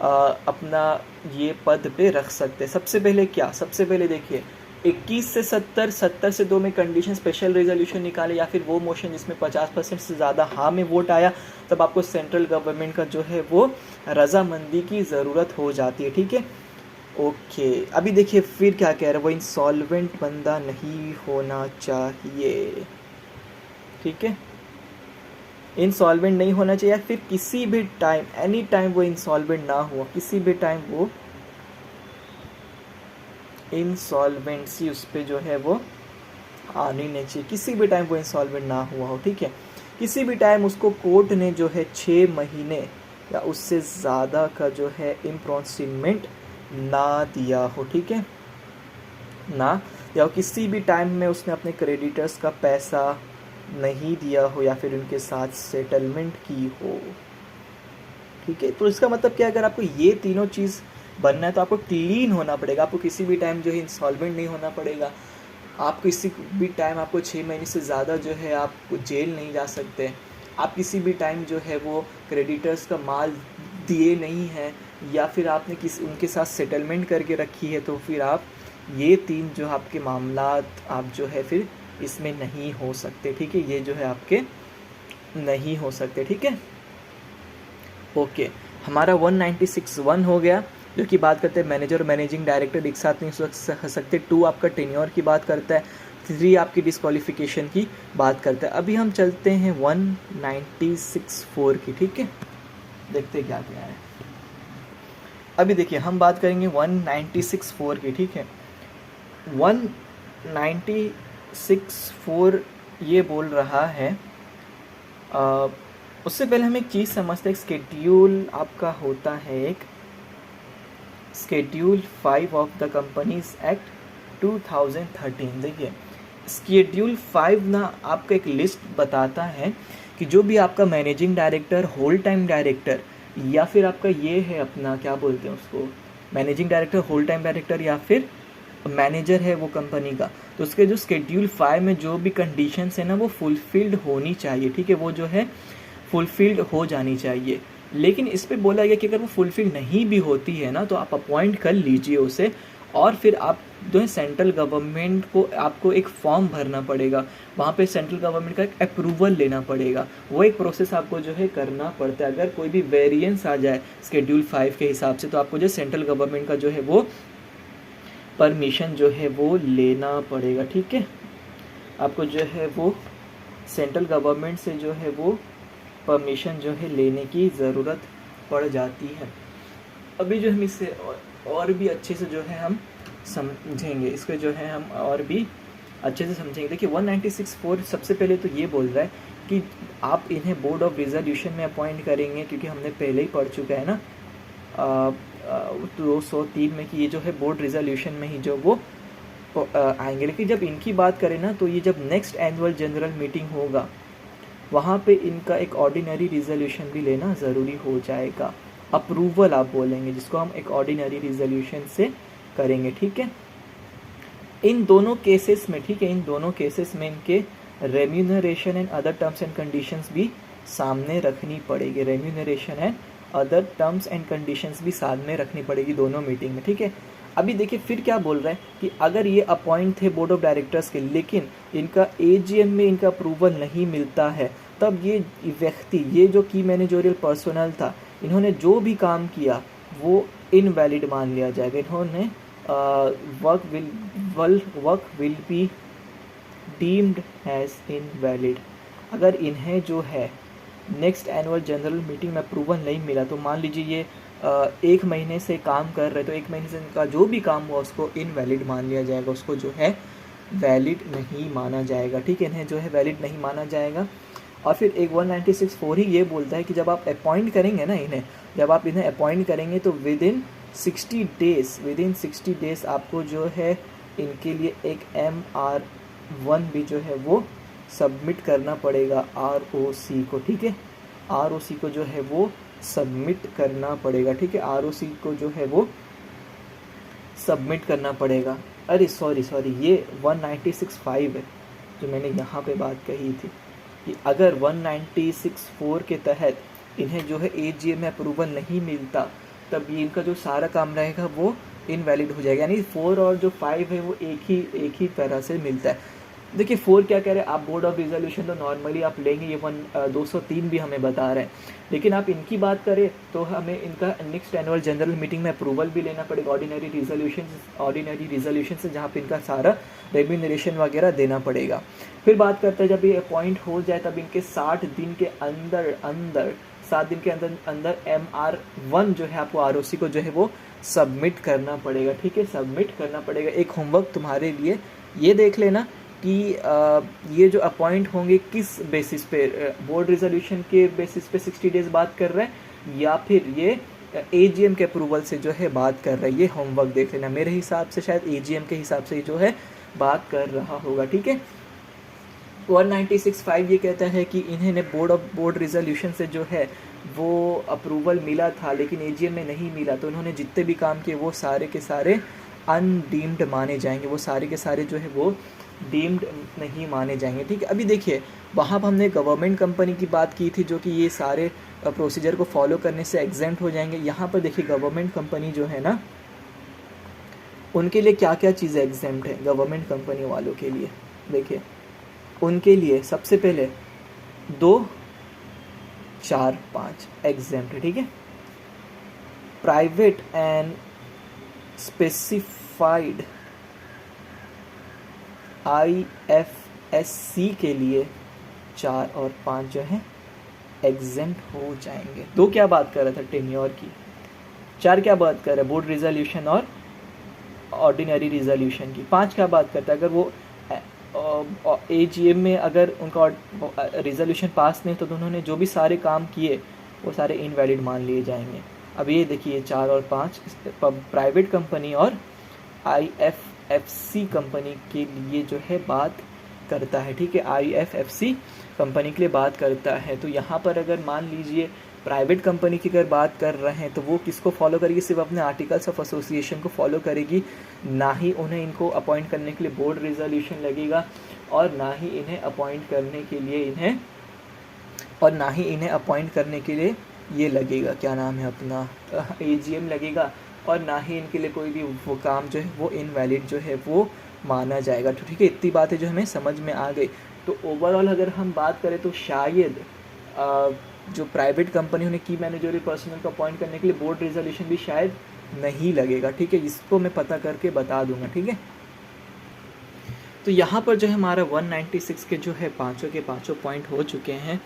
अपना ये पद पे रख सकते हैं। सबसे पहले देखिए 21 से 70, 70 से 2 में कंडीशन स्पेशल रेजोल्यूशन निकाले या फिर वो मोशन जिसमें 50% से ज़्यादा हाँ में वोट आया, तब आपको सेंट्रल गवर्नमेंट का जो है वो रजामंदी की ज़रूरत हो जाती है, ठीक है। ओके, अभी देखिए फिर क्या कह रहा है, वो इंसॉल्वेंट बंदा नहीं होना चाहिए, ठीक है। इंसॉल्वेंट नहीं होना चाहिए, फिर किसी भी टाइम, एनी टाइम वो इंसॉल्वेंट ना हुआ, किसी भी टाइम वो इंसॉल्वेंसी उस पर जो है वो आनी नहीं चाहिए, किसी भी टाइम वो इंसॉल्वेंट ना हुआ हो, ठीक है। किसी भी टाइम उसको कोर्ट ने जो है 6 महीने या उससे ज़्यादा का जो है इम्प्रोन्सिमेंट ना दिया हो, ठीक है ना, या किसी भी टाइम में उसने अपने क्रेडिटर्स का पैसा नहीं दिया हो या फिर उनके साथ सेटलमेंट की हो, ठीक है। तो इसका मतलब क्या है, अगर आपको ये तीनों चीज़ बनना है तो आपको क्लीन होना पड़ेगा। आपको किसी भी टाइम जो है इंसॉल्वेंट नहीं होना पड़ेगा, आप किसी भी टाइम आपको 6 महीने से ज़्यादा जो है आप जेल नहीं जा सकते, आप किसी भी टाइम जो है वो क्रेडिटर्स का माल दिए नहीं हैं या फिर आपने उनके साथ सेटलमेंट करके रखी है, तो फिर आप ये 3 जो आपके मामलात आप जो है फिर इसमें नहीं हो सकते, ठीक है। ये जो है आपके नहीं हो सकते, ठीक है। ओके, हमारा 196(1) हो गया, जो कि बात करते हैं मैनेजर और मैनेजिंग डायरेक्टर एक साथ नहीं हो सकते। 2 आपका टेन्योर की बात करता है, 3 आपकी डिस्क्वालिफिकेशन की बात करता है। अभी हम चलते हैं 196(4) की, ठीक है, देखते क्या क्या है। अभी देखिए हम बात करेंगे 196(4) की, ठीक है। 196(4) ये बोल रहा है, उससे पहले हम एक चीज़ समझते हैं। स्केड्यूल आपका होता है एक schedule 5 of the companies act 2013। देखिए स्केड्यूल 5 ना आपका एक लिस्ट बताता है कि जो भी आपका managing director, whole time director, या फिर आपका ये है अपना क्या बोलते हैं उसको, managing director, whole time director या फिर मैनेजर है वो कंपनी का, तो उसके जो स्केड्यूल 5 में जो भी कंडीशंस है ना वो फुलफिल्ड होनी चाहिए, ठीक है, वो जो है फुलफिल्ड हो जानी चाहिए। लेकिन इस पे बोला गया कि अगर वो फुलफिल नहीं भी होती है ना तो आप अपॉइंट कर लीजिए उसे, और फिर आप जो है सेंट्रल गवर्नमेंट को आपको एक फॉर्म भरना पड़ेगा, वहाँ पे सेंट्रल गवर्नमेंट का एक अप्रूवल लेना पड़ेगा, वो एक प्रोसेस आपको जो है करना पड़ता है। अगर कोई भी वेरिएंस आ जाए स्केड्यूल 5 के हिसाब से तो आपको जो सेंट्रल गवर्नमेंट का जो है वो परमिशन जो है वो लेना पड़ेगा, ठीक है। आपको जो है वो सेंट्रल गवर्नमेंट से जो है वो परमिशन जो है लेने की ज़रूरत पड़ जाती है। अभी जो हम इससे और भी अच्छे से जो है हम समझेंगे, इसको जो है हम और भी अच्छे से समझेंगे। देखिए 196(4) सबसे पहले तो ये बोल रहा है कि आप इन्हें बोर्ड ऑफ रिजोल्यूशन में अपॉइंट करेंगे, क्योंकि हमने पहले ही पढ़ चुका है ना 203 में कि ये जो है बोर्ड रिजोल्यूशन में ही जो वो आएंगे। लेकिन जब इनकी बात करें ना तो ये जब नेक्स्ट एनुअल जनरल मीटिंग होगा वहाँ पे इनका एक ऑर्डिनरी रिजोल्यूशन भी लेना ज़रूरी हो जाएगा। अप्रूवल आप बोलेंगे जिसको हम एक ऑर्डिनरी रिजोल्यूशन से करेंगे, ठीक है। इन दोनों केसेस में, ठीक है, इन दोनों केसेस में इनके remuneration and other terms and conditions भी सामने रखनी पड़ेगी। Remuneration and other terms and conditions भी सामने रखनी पड़ेगी दोनों मीटिंग में, ठीक है। अभी देखिए फिर क्या बोल रहा है कि अगर ये अपॉइंट थे बोर्ड ऑफ डायरेक्टर्स के, लेकिन इनका एजीएम में इनका अप्रूवल नहीं मिलता है, तब ये व्यक्ति, ये जो की मैनेजरियल पर्सनल था, इन्होंने जो भी काम किया वो इनवैलिड मान लिया जाएगा। इन्होंने work will be deemed as invalid. अगर इन्हें जो है नेक्स्ट एनुअल जनरल मीटिंग में अप्रूवल नहीं मिला तो मान लीजिए ये 1 महीने से काम कर रहे, तो 1 महीने से इनका जो भी काम हुआ उसको इनवैलिड मान लिया जाएगा, उसको जो है वैलिड नहीं माना जाएगा, ठीक है, इन्हें जो है वैलिड नहीं माना जाएगा। और फिर एक 196(4) ही ये बोलता है कि जब आप अपॉइंट करेंगे ना इन्हें, जब आप इन्हें अपॉइंट करेंगे तो विद इन 60 डेज आपको जो है इनके लिए एक MR1 भी जो है वो सबमिट करना पड़ेगा ROC को, ठीक है, ROC को जो है वो सबमिट करना पड़ेगा, ठीक है, ROC को जो है वो सबमिट करना पड़ेगा। अरे सॉरी ये 196(5) है जो मैंने यहाँ पे बात कही थी कि अगर 196(4) के तहत इन्हें जो है AGM में अप्रूवल नहीं मिलता तब ये इनका जो सारा काम रहेगा वो इनवैलिड हो जाएगा। यानी 4 और जो 5 है वो एक ही तरह से मिलता है। देखिए 4 क्या कह रहे हैं, आप बोर्ड ऑफ रिजोल्यूशन तो नॉर्मली आप लेंगे, ये 203 भी हमें बता रहे हैं, लेकिन आप इनकी बात करें तो हमें इनका नेक्स्ट एनुअल जनरल मीटिंग में अप्रूवल भी लेना पड़ेगा ऑर्डिनरी रिजोल्यूशन से, जहाँ पे इनका सारा रेम्यूनरेशन वगैरह देना पड़ेगा। फिर बात करते हैं जब ये अपॉइंट हो जाए तब इनके 60 दिन के अंदर MR1 जो है आपको ROC को जो है वो सबमिट करना पड़ेगा, ठीक है, सबमिट करना पड़ेगा। एक होमवर्क तुम्हारे लिए ये देख लेना कि ये जो अपॉइंट होंगे किस बेसिस पे, बोर्ड रिजोल्यूशन के बेसिस पे 60 डेज बात कर रहा है या फिर ये AGM के अप्रूवल से जो है बात कर रहा है, ये होमवर्क देख लेना। मेरे हिसाब से शायद AGM के हिसाब से जो है बात कर रहा होगा, ठीक है। 196(5) ये कहता है कि इन्हें बोर्ड रिजोल्यूशन से जो है वो अप्रूवल मिला था लेकिन AGM में नहीं मिला, तो इन्होंने जितने भी काम किए वो सारे के सारे अनडीम्ड माने जाएंगे, वो सारे के सारे जो है वो डीम्ड नहीं माने जाएंगे, ठीक है। अभी देखिए वहाँ पर हमने गवर्नमेंट कंपनी की बात की थी जो कि ये सारे प्रोसीजर को फॉलो करने से एग्जेम्प्ट हो जाएंगे। यहाँ पर देखिए गवर्नमेंट कंपनी जो है ना उनके लिए क्या क्या चीज़ें एग्जेम्प्ट है गवर्नमेंट कंपनी वालों के लिए। देखिए उनके लिए सबसे पहले 2, 4, 5 एग्जेम्प्ट है, ठीक है। प्राइवेट एंड स्पेसिफाइड IFSC के लिए 4 और 5 जो है एग्जेम्प्ट हो जाएंगे। 2 क्या बात कर रहा था टेन्योर की, 4 क्या बात कर रहा है बोर्ड रिजोल्यूशन और ऑर्डिनरी रिजोल्यूशन की, 5 क्या बात करता है अगर वो AGM में अगर उनका रिजोल्यूशन पास नहीं तो उन्होंने जो भी सारे काम किए वो सारे इनवैलिड मान लिए जाएंगे। अब ये देखिए 4 और 5 प्राइवेट कंपनी और IFFC कंपनी के लिए जो है बात करता है, ठीक है, IFFC कंपनी के लिए बात करता है। तो यहाँ पर अगर मान लीजिए प्राइवेट कंपनी की अगर बात कर रहे हैं तो वो किसको फॉलो करेगी, सिर्फ अपने आर्टिकल्स ऑफ एसोसिएशन को फॉलो करेगी, ना ही उन्हें इनको अपॉइंट करने के लिए बोर्ड रिजोल्यूशन लगेगा और ना ही इन्हें अपॉइंट करने के लिए ये लगेगा, क्या नाम है अपना, AGM लगेगा, और ना ही इनके लिए कोई भी वो काम जो है वो इनवैलिड जो है वो माना जाएगा। तो ठीक है, इतनी बातें जो हमें समझ में आ गई। तो ओवरऑल अगर हम बात करें तो शायद जो प्राइवेट कंपनी उन्हें की मैनेजरियल पर्सनल को अपॉइंट करने के लिए बोर्ड रिजोल्यूशन भी शायद नहीं लगेगा, ठीक है, इसको मैं पता करके बता दूंगा, ठीक है। तो यहाँ पर जो है हमारा 196 के जो है पाँचों के पाँचों पॉइंट हो चुके हैं।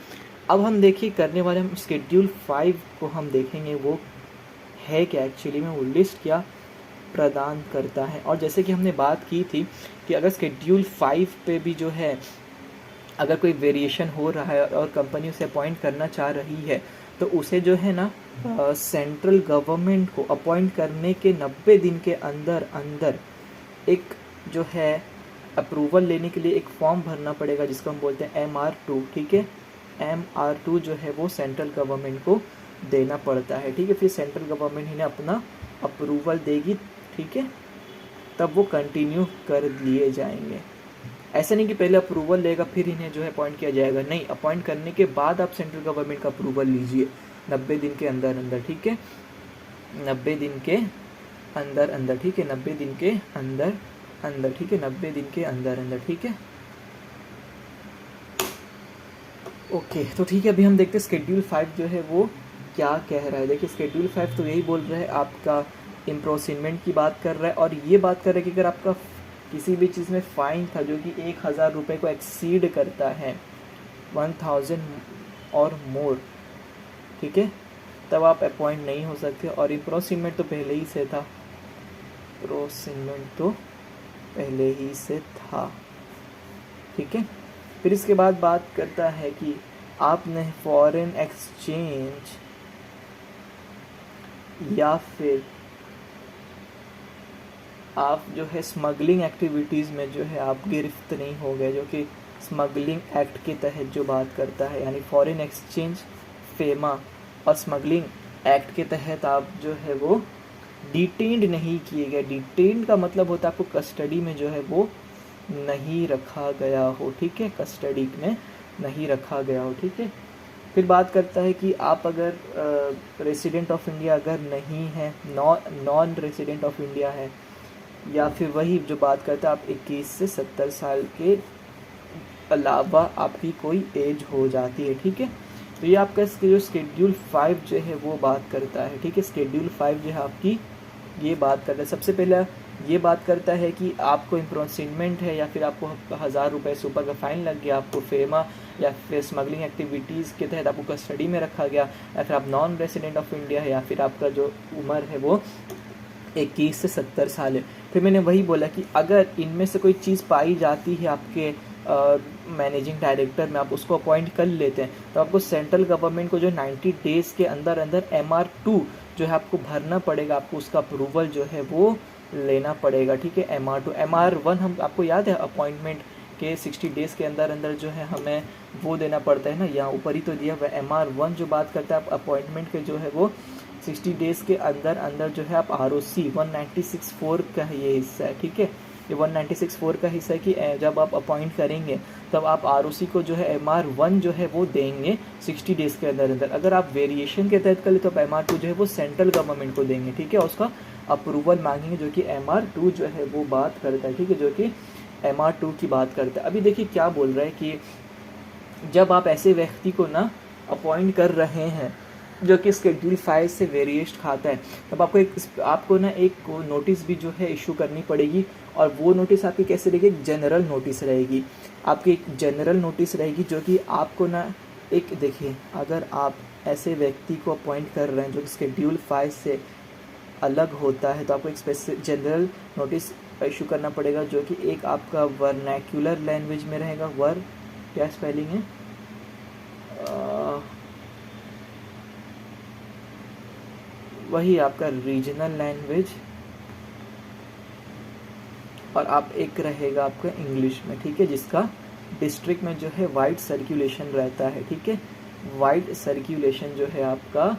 अब हम देखिए करने वाले हम शेड्यूल 5 को हम देखेंगे वो है क्या एक्चुअली में, वो लिस्ट क्या प्रदान करता है। और जैसे कि हमने बात की थी कि अगर शेड्यूल 5 पे भी जो है अगर कोई वेरिएशन हो रहा है और कंपनी उसे अपॉइंट करना चाह रही है तो उसे जो है ना सेंट्रल गवर्नमेंट को अपॉइंट करने के 90 दिन के अंदर अंदर एक जो है अप्रूवल लेने के लिए एक फॉर्म भरना पड़ेगा जिसको हम बोलते हैं MR2, ठीक है। MR2 जो है वो सेंट्रल गवर्नमेंट को देना पड़ता है, ठीक है। फिर सेंट्रल गवर्नमेंट इन्हें अपना अप्रूवल देगी, ठीक है, तब वो कंटिन्यू कर लिए जाएंगे। ऐसा नहीं कि पहले अप्रूवल लेगा फिर इन्हें जो है अपॉइंट किया जाएगा, नहीं, अपॉइंट करने के बाद आप सेंट्रल गवर्नमेंट का अप्रूवल लीजिए 90 दिन के अंदर अंदर, ठीक है, 90 दिन के अंदर अंदर, ठीक है, 90 दिन के अंदर अंदर, ठीक है, 90 दिन के अंदर अंदर, ठीक है। ओके, तो ठीक है, अभी हम देखते हैं शेड्यूल 5 जो है वो क्या कह रहा है। देखिए शेड्यूल 5 तो यही बोल रहा है, आपका इम्प्रोसिनमेंट की बात कर रहा है और ये बात कर रहा है कि अगर आपका किसी भी चीज़ में फ़ाइन था जो कि 1000 रुपये को एक्सीड करता है 1000 और मोर, ठीक है, तब आप अपॉइंट नहीं हो सकते। और इम्प्रोसिनमेंट तो पहले ही से था, प्रोसिनमेंट तो पहले ही से था, ठीक है। फिर इसके बाद बात करता है कि आपने फॉरेन एक्सचेंज या फिर आप जो है स्मगलिंग एक्टिविटीज़ में जो है आप गिरफ्त नहीं हो गए, जो कि स्मगलिंग एक्ट के तहत जो बात करता है, यानी फॉरेन एक्सचेंज फेमा और स्मगलिंग एक्ट के तहत आप जो है वो डिटेन्ड नहीं किए गए। डिटेन्ड का मतलब होता है आपको कस्टडी में जो है वो नहीं रखा गया हो, ठीक है, कस्टडी में नहीं रखा गया हो, ठीक है। फिर बात करता है कि आप अगर रेसिडेंट ऑफ इंडिया अगर नहीं है, नॉन रेसिडेंट ऑफ इंडिया है, या फिर वही जो बात करता है आप 21 से 70 साल के अलावा आपकी कोई एज हो जाती है, ठीक है। तो ये आपका जो शेड्यूल 5 जो है वो बात करता है, ठीक है। शेड्यूल 5 जो है आपकी ये बात करता है, सबसे पहला ये बात करता है कि आपको इम्प्रोसिनमेंट है या फिर आपको 1000 रुपये से ऊपर का फ़ाइन लग गया, आपको फेमा या फिर स्मगलिंग एक्टिविटीज़ के तहत आपको कस्टडी में रखा गया, या फिर आप नॉन रेसिडेंट ऑफ इंडिया है, या फिर आपका जो उम्र है वो 21 से 70 साल है। फिर मैंने वही बोला कि अगर इनमें से कोई चीज़ पाई जाती है आपके मैनेजिंग डायरेक्टर में, आप उसको अपॉइंट कर लेते हैं, तो आपको सेंट्रल गवर्नमेंट को जो 90 डेज़ के अंदर अंदर MR2 जो है आपको भरना पड़ेगा, आपको उसका अप्रूवल जो है वो लेना पड़ेगा, ठीक है। MR2 MR1 हम आपको याद है अपॉइंटमेंट के 60 डेज़ के अंदर अंदर जो है हमें वो देना पड़ता है ना, यहाँ ऊपर ही तो दिया हुआ है। MR1 जो बात करता है आप अपॉइंटमेंट के जो है वो 60 डेज़ के अंदर अंदर जो है आप ROC 196(4) का ये हिस्सा है, ठीक है, ये 196(4) का हिस्सा है कि जब आप अपॉइंट करेंगे तब आप ROC को जो है MR1 जो है वो देंगे 60 डेज़ के अंदर अंदर। अगर आप वेरिएशन के तहत करें तो आप MR2 जो है वो सेंट्रल गवर्नमेंट को देंगे, ठीक है, उसका अप्रूवल मांगेंगे, जो कि MR2 जो है वो बात करता है, ठीक है, जो कि MR2 की बात करता है। अभी देखिए क्या बोल रहा है कि जब आप ऐसे व्यक्ति को ना अपॉइंट कर रहे हैं जो कि स्केड्यूल 5 से वेरिएशन खाता है, तब आपको ना एक नोटिस भी जो है इशू करनी पड़ेगी। और वो नोटिस आपकी कैसे रहेगी, एक जनरल नोटिस रहेगी। आपकी एक जनरल नोटिस रहेगी जो कि आपको ना एक, देखिए अगर आप ऐसे व्यक्ति को अपॉइंट कर रहे हैं जो कि स्केड्यूल 5 से अलग होता है, तो आपको एक स्पेसिफिक जनरल नोटिस इशू करना पड़ेगा, जो कि एक आपका वर्नैक्युलर लैंग्वेज में रहेगा। क्या स्पेलिंग है, वही आपका रीजनल लैंग्वेज, और आप एक रहेगा आपका इंग्लिश में, ठीक है, जिसका डिस्ट्रिक्ट में जो है वाइड सर्कुलेशन रहता है, ठीक है, वाइड सर्कुलेशन जो है आपका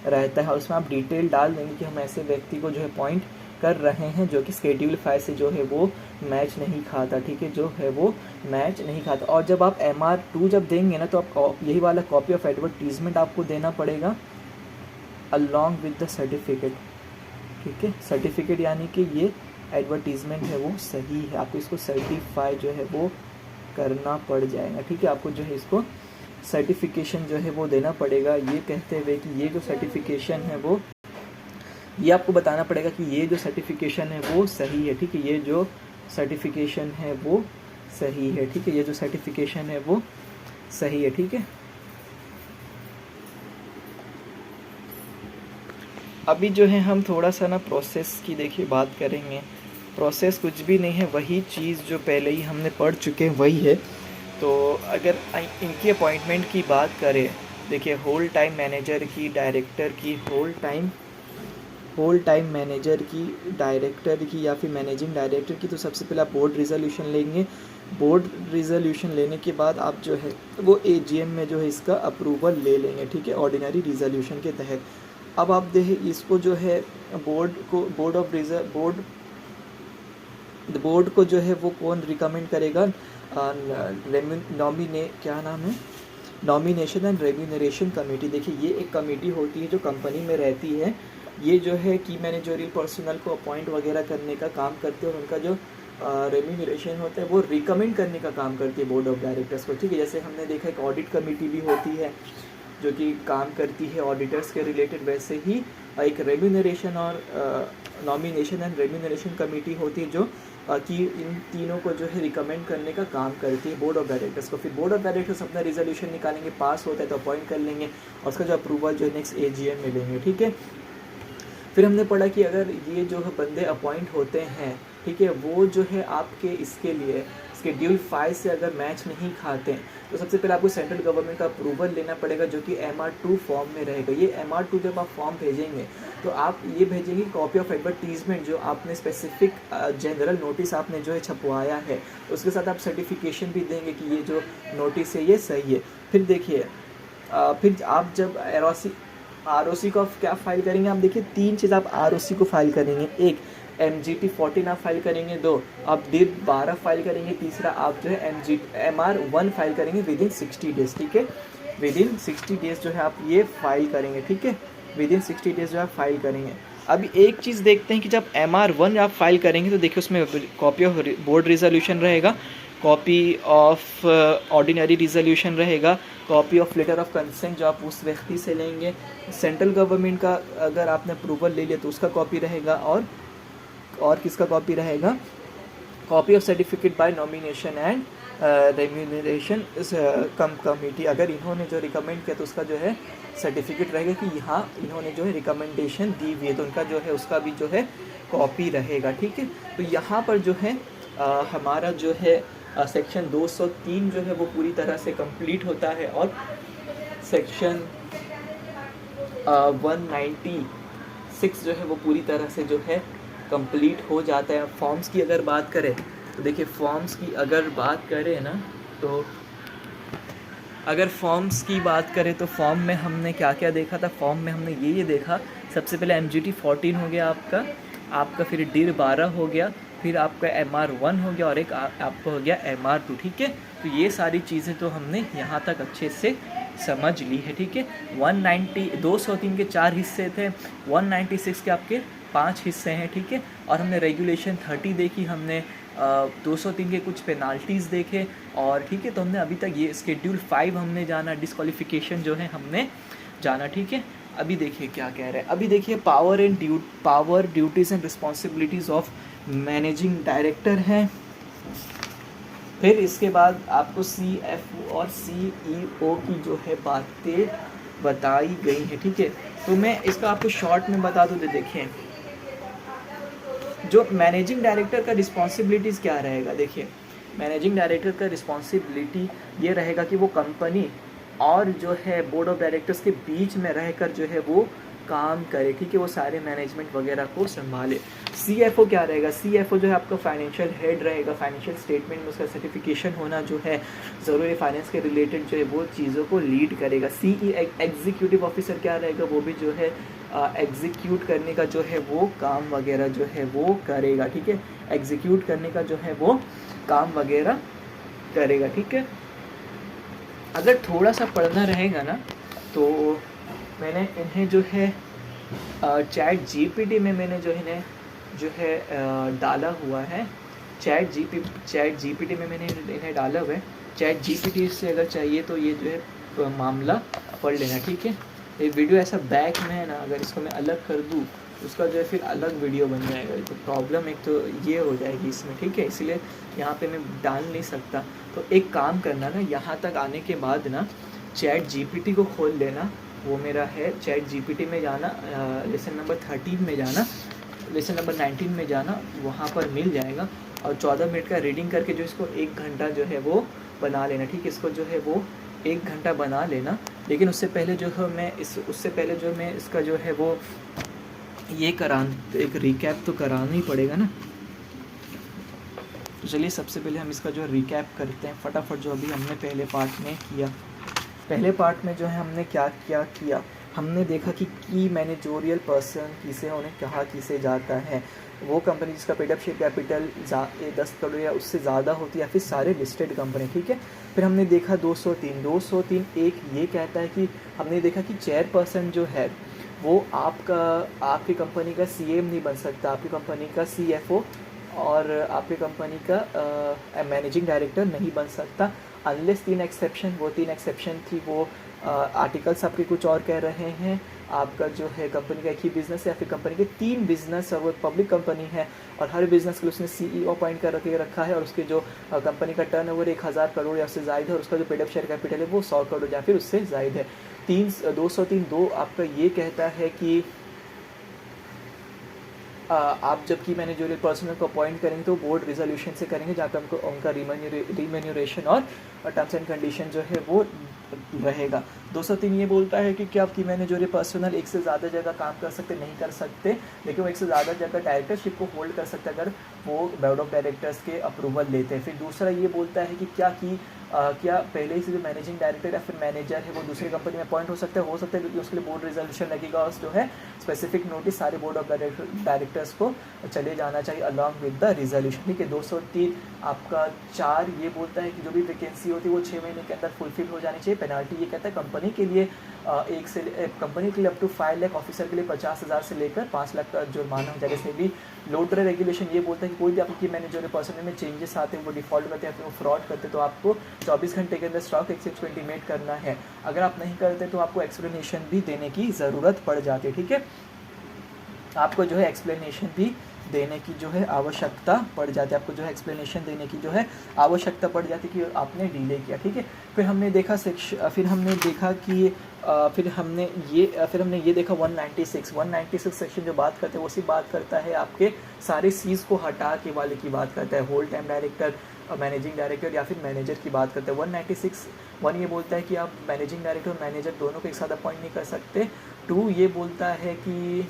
रहता है। और उसमें आप डिटेल डाल देंगे कि हम ऐसे व्यक्ति को जो है पॉइंट कर रहे हैं जो कि स्केड्यूल 5 से जो है वो मैच नहीं खाता, ठीक है, जो है वो मैच नहीं खाता। और जब आप MR2 जब देंगे ना, तो आप यही वाला कॉपी ऑफ एडवर्टीजमेंट आपको देना पड़ेगा अलॉन्ग विद द सर्टिफिकेट, ठीक है। सर्टिफिकेट यानी कि ये एडवर्टीजमेंट है वो सही है, आपको इसको सर्टिफाई जो है वो करना पड़ जाएगा, ठीक है। आपको जो है इसको सर्टिफिकेशन जो है वो देना पड़ेगा, ये कहते हुए कि ये जो सर्टिफिकेशन है वो, ये आपको बताना पड़ेगा कि ये जो सर्टिफिकेशन है वो सही है, ठीक है, ये जो सर्टिफिकेशन है वो सही है, ठीक है, ये जो सर्टिफिकेशन है वो सही है, ठीक है। अभी जो है हम थोड़ा सा ना प्रोसेस की देखिए बात करेंगे। प्रोसेस कुछ भी नहीं है, वही चीज़ जो पहले ही हमने पढ़ चुके हैं वही है। तो अगर इनकी अपॉइंटमेंट की बात करें, देखिए होल टाइम मैनेजर की, डायरेक्टर की, होल टाइम मैनेजर की, डायरेक्टर की या फिर मैनेजिंग डायरेक्टर की, तो सबसे पहले आप बोर्ड रिजोल्यूशन लेंगे। बोर्ड रिजोल्यूशन लेने के बाद आप जो है वो AGM में जो है इसका अप्रूवल ले लेंगे, ठीक है, ऑर्डिनरी रिजोल्यूशन के तहत। अब आप देखें इसको जो है बोर्ड को जो है वो कौन रिकमेंड करेगा, नॉमिनेशन एंड रेम्यूनरेशन कमेटी। देखिए ये एक कमेटी होती है जो कंपनी में रहती है, ये जो है की मैनेजरियल पर्सनल को अपॉइंट वगैरह करने का काम करते हैं, और उनका जो रेम्यूनरेशन होता है वो रिकमेंड करने का काम करती है बोर्ड ऑफ डायरेक्टर्स को, ठीक है। जैसे हमने देखा एक ऑडिट कमेटी भी होती है जो कि काम करती है ऑडिटर्स के रिलेटेड, वैसे ही एक रेम्यूनरेशन और नॉमिनेशन एंड रेम्यूनरेशन कमेटी होती है जो कि इन तीनों को जो है रिकमेंड करने का काम करती है बोर्ड ऑफ डायरेक्टर्स को। फिर बोर्ड ऑफ डायरेक्टर्स अपना रिजोल्यूशन निकालेंगे, पास होता है तो अपॉइंट कर लेंगे, और उसका जो अप्रूवल जो है नेक्स्ट AGM में लेंगे, ठीक है। फिर हमने पढ़ा कि अगर ये जो है बंदे अपॉइंट होते हैं, ठीक है, वो जो है आपके इसके लिए स्केड्यूल 5 से अगर मैच नहीं खाते हैं, तो सबसे पहले आपको सेंट्रल गवर्नमेंट का अप्रूवल लेना पड़ेगा जो कि MR2 फॉर्म में रहेगा। ये MR2 जब आप फॉर्म भेजेंगे तो आप ये भेजेंगे कॉपी ऑफ एडवर्टीजमेंट जो आपने स्पेसिफिक जनरल नोटिस आपने जो है छपवाया है, उसके साथ आप सर्टिफिकेशन भी देंगे कि ये जो नोटिस है ये सही है। फिर देखिए फिर आप जब ROC को क्या फाइल करेंगे, आप देखिए 3 चीज़ आप ROC को फाइल करेंगे। एक MGT 14 आप फाइल करेंगे, 2 आप DIR 12 फाइल करेंगे, तीसरा आप जो है MR1 फाइल करेंगे विदिन 60 डेज, ठीक है, विदिन 60 डेज जो है आप ये फाइल करेंगे, ठीक है, विदिन 60 डेज जो आप फाइल करेंगे। अभी एक चीज़ देखते हैं कि जब MR1 आप फाइल करेंगे तो देखिए उसमें कॉपी ऑफ बोर्ड रिजोल्यूशन रहेगा, कॉपी ऑफ ऑर्डिनरी रिजोल्यूशन रहेगा, copy of letter of consent जो आप उस व्यक्ति से लेंगे, सेंट्रल गवर्नमेंट का अगर आपने अप्रूवल ले लिया तो उसका कॉपी रहेगा, और किसका कॉपी रहेगा, copy of certificate bye nomination and remuneration committee. अगर इन्होंने जो रिकमेंड किया तो उसका जो है सर्टिफिकेट रहेगा कि यहाँ इन्होंने जो है रिकमेंडेशन दी हुई है, तो उनका जो है उसका भी जो है कॉपी रहेगा, ठीक है। तो यहाँ पर जो है हमारा जो है सेक्शन 203 जो है वो पूरी तरह से कंप्लीट होता है, और सेक्शन 196 जो है वो पूरी तरह से जो है कंप्लीट हो जाता है। फॉर्म्स की अगर बात करें तो देखिए फॉर्म्स की अगर बात करें ना, तो अगर फॉर्म्स की बात करें तो फॉर्म में हमने क्या क्या देखा था, फॉर्म में हमने ये देखा, सबसे पहले MGT 14 हो गया आपका फिर DIR 12 हो गया, फिर आपका MR1 हो गया, और एक आपका हो गया MR2, ठीक है। तो ये सारी चीज़ें तो हमने यहाँ तक अच्छे से समझ ली है, ठीक है। 203 के 4 हिस्से थे, 196 के आपके 5 हिस्से हैं, ठीक है। और हमने रेगुलेशन 30 देखी, हमने 203 के कुछ पेनाल्टीज़ देखे, और ठीक है। तो हमने अभी तक ये स्केड्यूल 5 हमने जाना, डिस्क्वालिफिकेशन जो है हमने जाना, ठीक है। अभी देखिए क्या कह रहे हैं, अभी देखिए power duties and responsibilities of managing director है। फिर इसके बाद आपको CFO और CEO की जो है बातें बताई गई हैं, ठीक है। तो मैं इसका आपको शॉर्ट में बता दूँ, देखिए जो मैनेजिंग डायरेक्टर का रिस्पॉन्सिबिलिटीज़ क्या रहेगा। देखिए मैनेजिंग डायरेक्टर का रिस्पॉन्सिबिलिटी ये रहेगा कि वो कंपनी और जो है बोर्ड ऑफ डायरेक्टर्स के बीच में रहकर जो है वो काम करे, ठीक है, वो सारे मैनेजमेंट वगैरह को संभाले। CFO क्या रहेगा, CFO जो है आपका फाइनेंशियल हेड रहेगा, फाइनेंशियल स्टेटमेंट में उसका सर्टिफिकेशन होना जो है ज़रूरी, फाइनेंस के रिलेटेड जो है वो चीज़ों को लीड करेगा। एग्जीक्यूटिव ऑफिसर क्या रहेगा, वो भी जो है एग्जीक्यूट करने का जो है वो काम वगैरह जो है वो करेगा, ठीक है, एग्जीक्यूट करने का जो है वो काम वगैरह करेगा, ठीक है। अगर थोड़ा सा पढ़ना रहेगा ना तो मैंने इन्हें जो है चैट GPT में मैंने जो इन्हें जो है डाला हुआ है, चैट GPT में मैंने इन्हें डाला हुआ है। चैट GPT से अगर चाहिए तो ये जो है मामला पढ़ लेना, ठीक है। ये वीडियो ऐसा बैक में है ना, अगर इसको मैं अलग कर दूँ उसका जो है फिर अलग वीडियो बन जाएगा, तो प्रॉब्लम एक तो ये हो जाएगी इसमें, ठीक है, इसलिए यहाँ पे मैं डाल नहीं सकता। तो एक काम करना ना, यहाँ तक आने के बाद ना चैट GPT को खोल लेना, वो मेरा है चैट GPT में जाना, लेसन नंबर 13 में जाना, लेसन नंबर 19 में जाना, वहाँ पर मिल जाएगा। और 14 मिनट का रीडिंग करके जो इसको 1 घंटा जो है वो बना लेना, ठीक है, इसको जो है वो 1 घंटा बना लेना। लेकिन उससे पहले जो है मैं इसका जो है वो ये एक रिकैप तो कराना ही पड़ेगा ना। तो चलिए सबसे पहले हम इसका जो रिकैप करते हैं फटाफट, जो अभी हमने पहले पार्ट में किया। पहले पार्ट में जो है हमने क्या किया, हमने देखा कि की मैनेजोरियल पर्सन किसे उन्हें कहा किसे जाता है, वो कंपनी जिसका paid up share capital 10 crore या उससे ज़्यादा होती है, या फिर सारे लिस्टेड कंपनी, ठीक है। फिर हमने देखा 203 एक ये कहता है कि हमने देखा कि चेयरपर्सन जो है वो आपकी कंपनी का CM नहीं बन सकता, आपकी कंपनी का CFO और आपकी कंपनी का मैनेजिंग डायरेक्टर नहीं बन सकता, अनलेस 3 एक्सेप्शन, वो 3 एक्सेप्शन थी, वो आर्टिकल्स आपके कुछ और कह रहे हैं, आपका जो है कंपनी का एक ही बिजनेस है या फिर कंपनी के 3 बिजनेस और वो पब्लिक कंपनी है और हर बिजनेस के लिए उसने CEO अपॉइंट कर रखा है और उसके जो कंपनी का टर्नओवर 1000 करोड़ या उससे ज़ायद है और उसका जो पेड अप शेयर कैपिटल है वो 100 करोड़ या फिर उससे ज़ायद है। 203(2) आपका ये कहता है कि आप जब की मैनेजरियल पर्सनल को अपॉइंट करेंगे तो बोर्ड रिजोल्यूशन से करेंगे, जहाँ पे हमको उनका रिमेन्यूरेशन और टर्म्स एंड कंडीशन जो है वो रहेगा। 203 ये बोलता है कि क्या आपकी मैनेजरियल पर्सनल एक से ज़्यादा जगह काम कर सकते नहीं कर सकते, लेकिन वो एक से ज़्यादा जगह डायरेक्टरशिप को होल्ड कर सकते अगर वो बोर्ड ऑफ डायरेक्टर्स के अप्रूवल लेते हैं। फिर दूसरा ये बोलता है कि क्या पहले ही से जो मैनेजिंग डायरेक्टर या फिर मैनेजर है वो दूसरी कंपनी में अपॉइंट हो सकता है क्योंकि उसके लिए बोर्ड रिजोल्यूशन लगेगा और जो है स्पेसिफिक नोटिस सारे बोर्ड ऑफ डायरेक्टर्स को चले जाना चाहिए अलॉन्ग विद द रिजोल्यूशन, ठीक है। 203 आपका 4 ये बोलता है कि जो भी वैकेंसी होती है वो 6 महीने के अंदर फुलफिल हो जानी चाहिए। पेनाल्टी ये कहता है कंपनी के लिए कंपनी के लिए अप टू 5 लाख, ऑफिसर के लिए 50,000 से लेकर 5 लाख का जुर्माना हो जाएगा। इसमें भी लोडर रेगुलेशन ये बोलता है कि कोई भी आपकी मैनेजर पर्सन में चेंजेस आते हैं, वो डिफॉल्ट करते हैं, फिर वो फ्रॉड करते हैं तो आपको 24 घंटे के अंदर स्टॉक एक्सचेंज को इंटीमेट करना है। अगर आप नहीं करते तो आपको एक्सप्लेनेशन भी देने की ज़रूरत पड़ जाती है, ठीक है, आपको जो है एक्सप्लेनेशन भी देने की जो है आवश्यकता पड़ जाती है, आपको जो है एक्सप्लेनेशन देने की जो है आवश्यकता पड़ जाती है कि आपने डिले किया, ठीक है। फिर हमने देखा फिर हमने ये देखा 196 सेक्शन जो बात करते हैं वो सिर्फ बात करता है आपके सारे सीज को हटा के वाले की बात करता है, whole time director, managing director या फिर मैनेजर की बात करते हैं। 196(1) ये बोलता है कि आप मैनेजिंग डायरेक्टर और मैनेजर दोनों को एक साथ अपॉइंट नहीं कर सकते। 2 ये बोलता है कि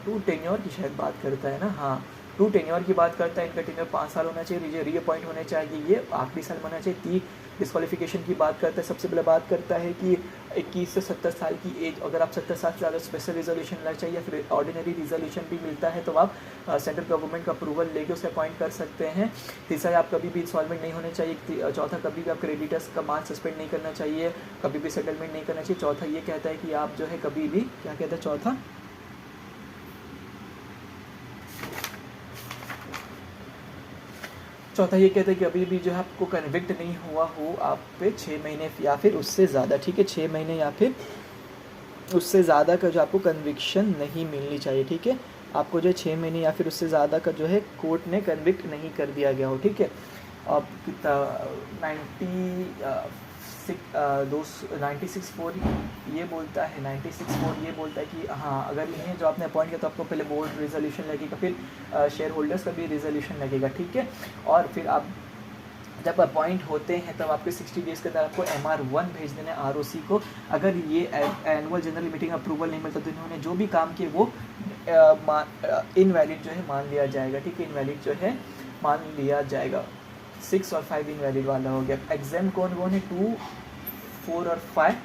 2 टेन्योर की शायद बात करता है ना, हाँ 2 टेन्योर की बात करता है, इनका टेन्योर 5 साल होना चाहिए, रीअपॉइंट होने चाहिए, ये आखिरी साल होना चाहिए। 3 डिस्क्वालिफिकेशन की बात करता है, सबसे पहले बात करता है कि 21 से 70 साल की एज, अगर आप 70 साल से ज़्यादा स्पेशल रिजोल्यूशन लेना चाहिए या फिर ऑर्डिनरी रिजोल्यूशन भी मिलता है तो आप सेंट्रल गवर्नमेंट का अप्रूवल लेके उसे अपॉइंट कर सकते हैं। तीसरा, आप कभी भी इंस्टॉलमेंट नहीं होने चाहिए। चौथा, कभी भी आप क्रेडिटर्स का मान सस्पेंड नहीं करना चाहिए, कभी भी सेटलमेंट नहीं करना चाहिए। चौथा ये कहता है कि आप जो है कभी भी, क्या कहता है चौथा, चौथा ये कहते हैं कि अभी भी जो है आपको कन्विक्ट नहीं हुआ हो आप पे 6 महीने या फिर उससे ज़्यादा, ठीक है, 6 महीने या फिर उससे ज़्यादा का जो आपको कन्विक्शन नहीं मिलनी चाहिए, ठीक है, आपको जो है 6 महीने या फिर उससे ज़्यादा का जो है कोर्ट ने कन्विक्ट नहीं कर दिया गया हो, ठीक है। अब कितना 96(4) ये बोलता है, 96(4) ये बोलता है कि हाँ, अगर इन्हें जो आपने अपॉइंट किया तो आपको पहले बोर्ड रेजोल्यूशन लगेगा, फिर शेयर होल्डर्स का भी रेजोल्यूशन लगेगा, ठीक है, और फिर आप जब अपॉइंट होते हैं तब आपके 60 डेज़ के अंदर आपको MR1 भेज देना है ROC को। अगर ये एनुअल जनरल मीटिंग अप्रूवल नहीं मिलता तो इन्होंने जो भी काम किए वो इनवैलिड जो है मान लिया जाएगा, ठीक है, इनवैलिड जो है मान लिया जाएगा। 6 और 5 इनवैलिड वाला हो गया। एग्जाम कौन कौन है? 2, 4 और 5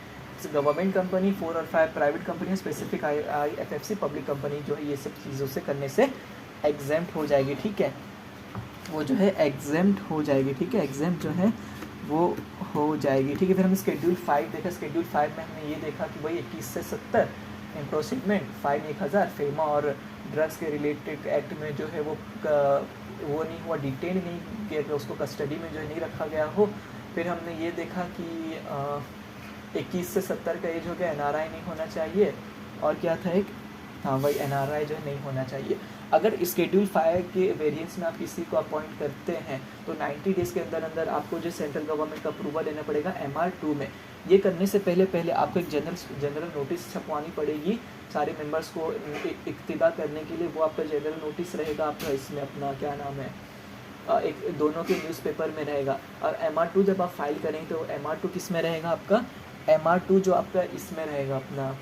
गवर्नमेंट कंपनी, 4 और 5 private company, specific IFFC public company जो है ये सब चीज़ों से करने से एग्जाम्प्ट हो जाएगी, ठीक है, वो जो है एग्जाम्प्ट हो जाएगी, ठीक है, एग्जाम्प्ट जो है वो हो जाएगी, ठीक है। फिर हमने स्केड्यूल 5 देखा। स्केड्यूल 5 में हमने ये देखा कि भाई 21 से 70 एम्प्रोचमेंट, फाइन 1000, फेमा और ड्रग्स के रिलेटेड एक्ट में जो है वो नहीं हुआ, डिटेन नहीं किया गया, उसको कस्टडी में जो है नहीं रखा गया हो। फिर हमने ये देखा कि 21 से 70 का एज हो गया, NRI नहीं होना चाहिए, और क्या था एक, हाँ भाई NRI जो है नहीं होना चाहिए। अगर स्केड्यूल 5 के वेरिएंस में आप किसी को अपॉइंट करते हैं तो 90 डेज़ के अंदर अंदर आपको जो सेंट्रल गवर्नमेंट का अप्रूवल लेना पड़ेगा MR2 में। ये करने से पहले आपको एक जनरल नोटिस छपवानी पड़ेगी सारे मेंबर्स को इक्तिदा करने के लिए। वो आपका जनरल नोटिस रहेगा आपका इसमें अपना क्या नाम है, एक दोनों के न्यूज़पेपर में रहेगा। और MR2 जब आप फाइल करेंगे तो MR2 किस में रहेगा आपका, MR2 जो आपका इसमें रहेगा अपना,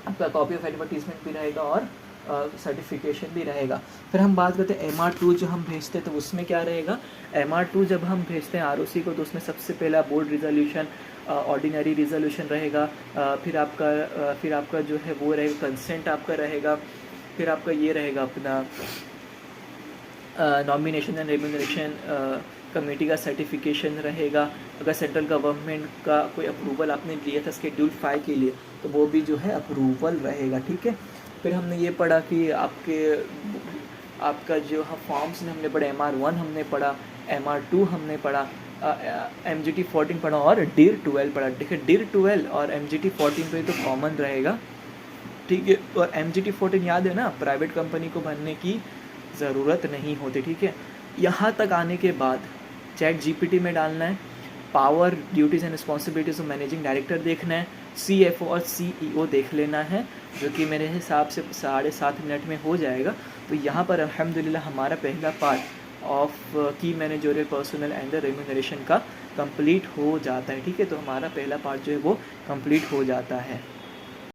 आपका कॉपी ऑफ एडवर्टीजमेंट भी रहेगा और सर्टिफिकेशन भी रहेगा। फिर हम बात करते हैं MR2 जो हम भेजते हैं तो उसमें क्या रहेगा। MR2 जब हम भेजते हैं ROC को तो उसमें सबसे पहला बोर्ड रिजोल्यूशन, ऑर्डिनरी रिजोल्यूशन रहेगा, फिर आपका जो है वो रहेगा कंसेंट आपका रहेगा, फिर आपका ये रहेगा अपना नॉमिनेशन एंड रेम्यूनरेशन कमेटी का सर्टिफिकेशन रहेगा। अगर सेंट्रल गवर्नमेंट का कोई अप्रूवल आपने लिया था स्केड्यूल 5 के लिए तो वो भी जो है अप्रूवल रहेगा, ठीक है। फिर हमने ये पढ़ा कि आपका जो फॉर्म्स में हमने पढ़ा, MR1 हमने पढ़ा, MR2 हमने पढ़ा, MGT 14 पढ़ा और DIR 12 पढ़ा, ठीक है। DIR 12 और MGT 14 तो ये तो कॉमन रहेगा, ठीक है। और MGT 14 याद है ना, प्राइवेट कंपनी को भरने की ज़रूरत नहीं होती, ठीक है। यहाँ तक आने के बाद ChatGPT में डालना है, power, duties and responsibilities of managing director देखना है, CFO और CEO देख लेना है, जो कि मेरे हिसाब से 7.5 मिनट में हो जाएगा। तो यहाँ पर अल्हम्दुलिल्लाह हमारा पहला part of key managerial personal and the remuneration का कंप्लीट हो जाता है, ठीक है। तो हमारा पहला पार्ट जो है वो कंप्लीट हो जाता है।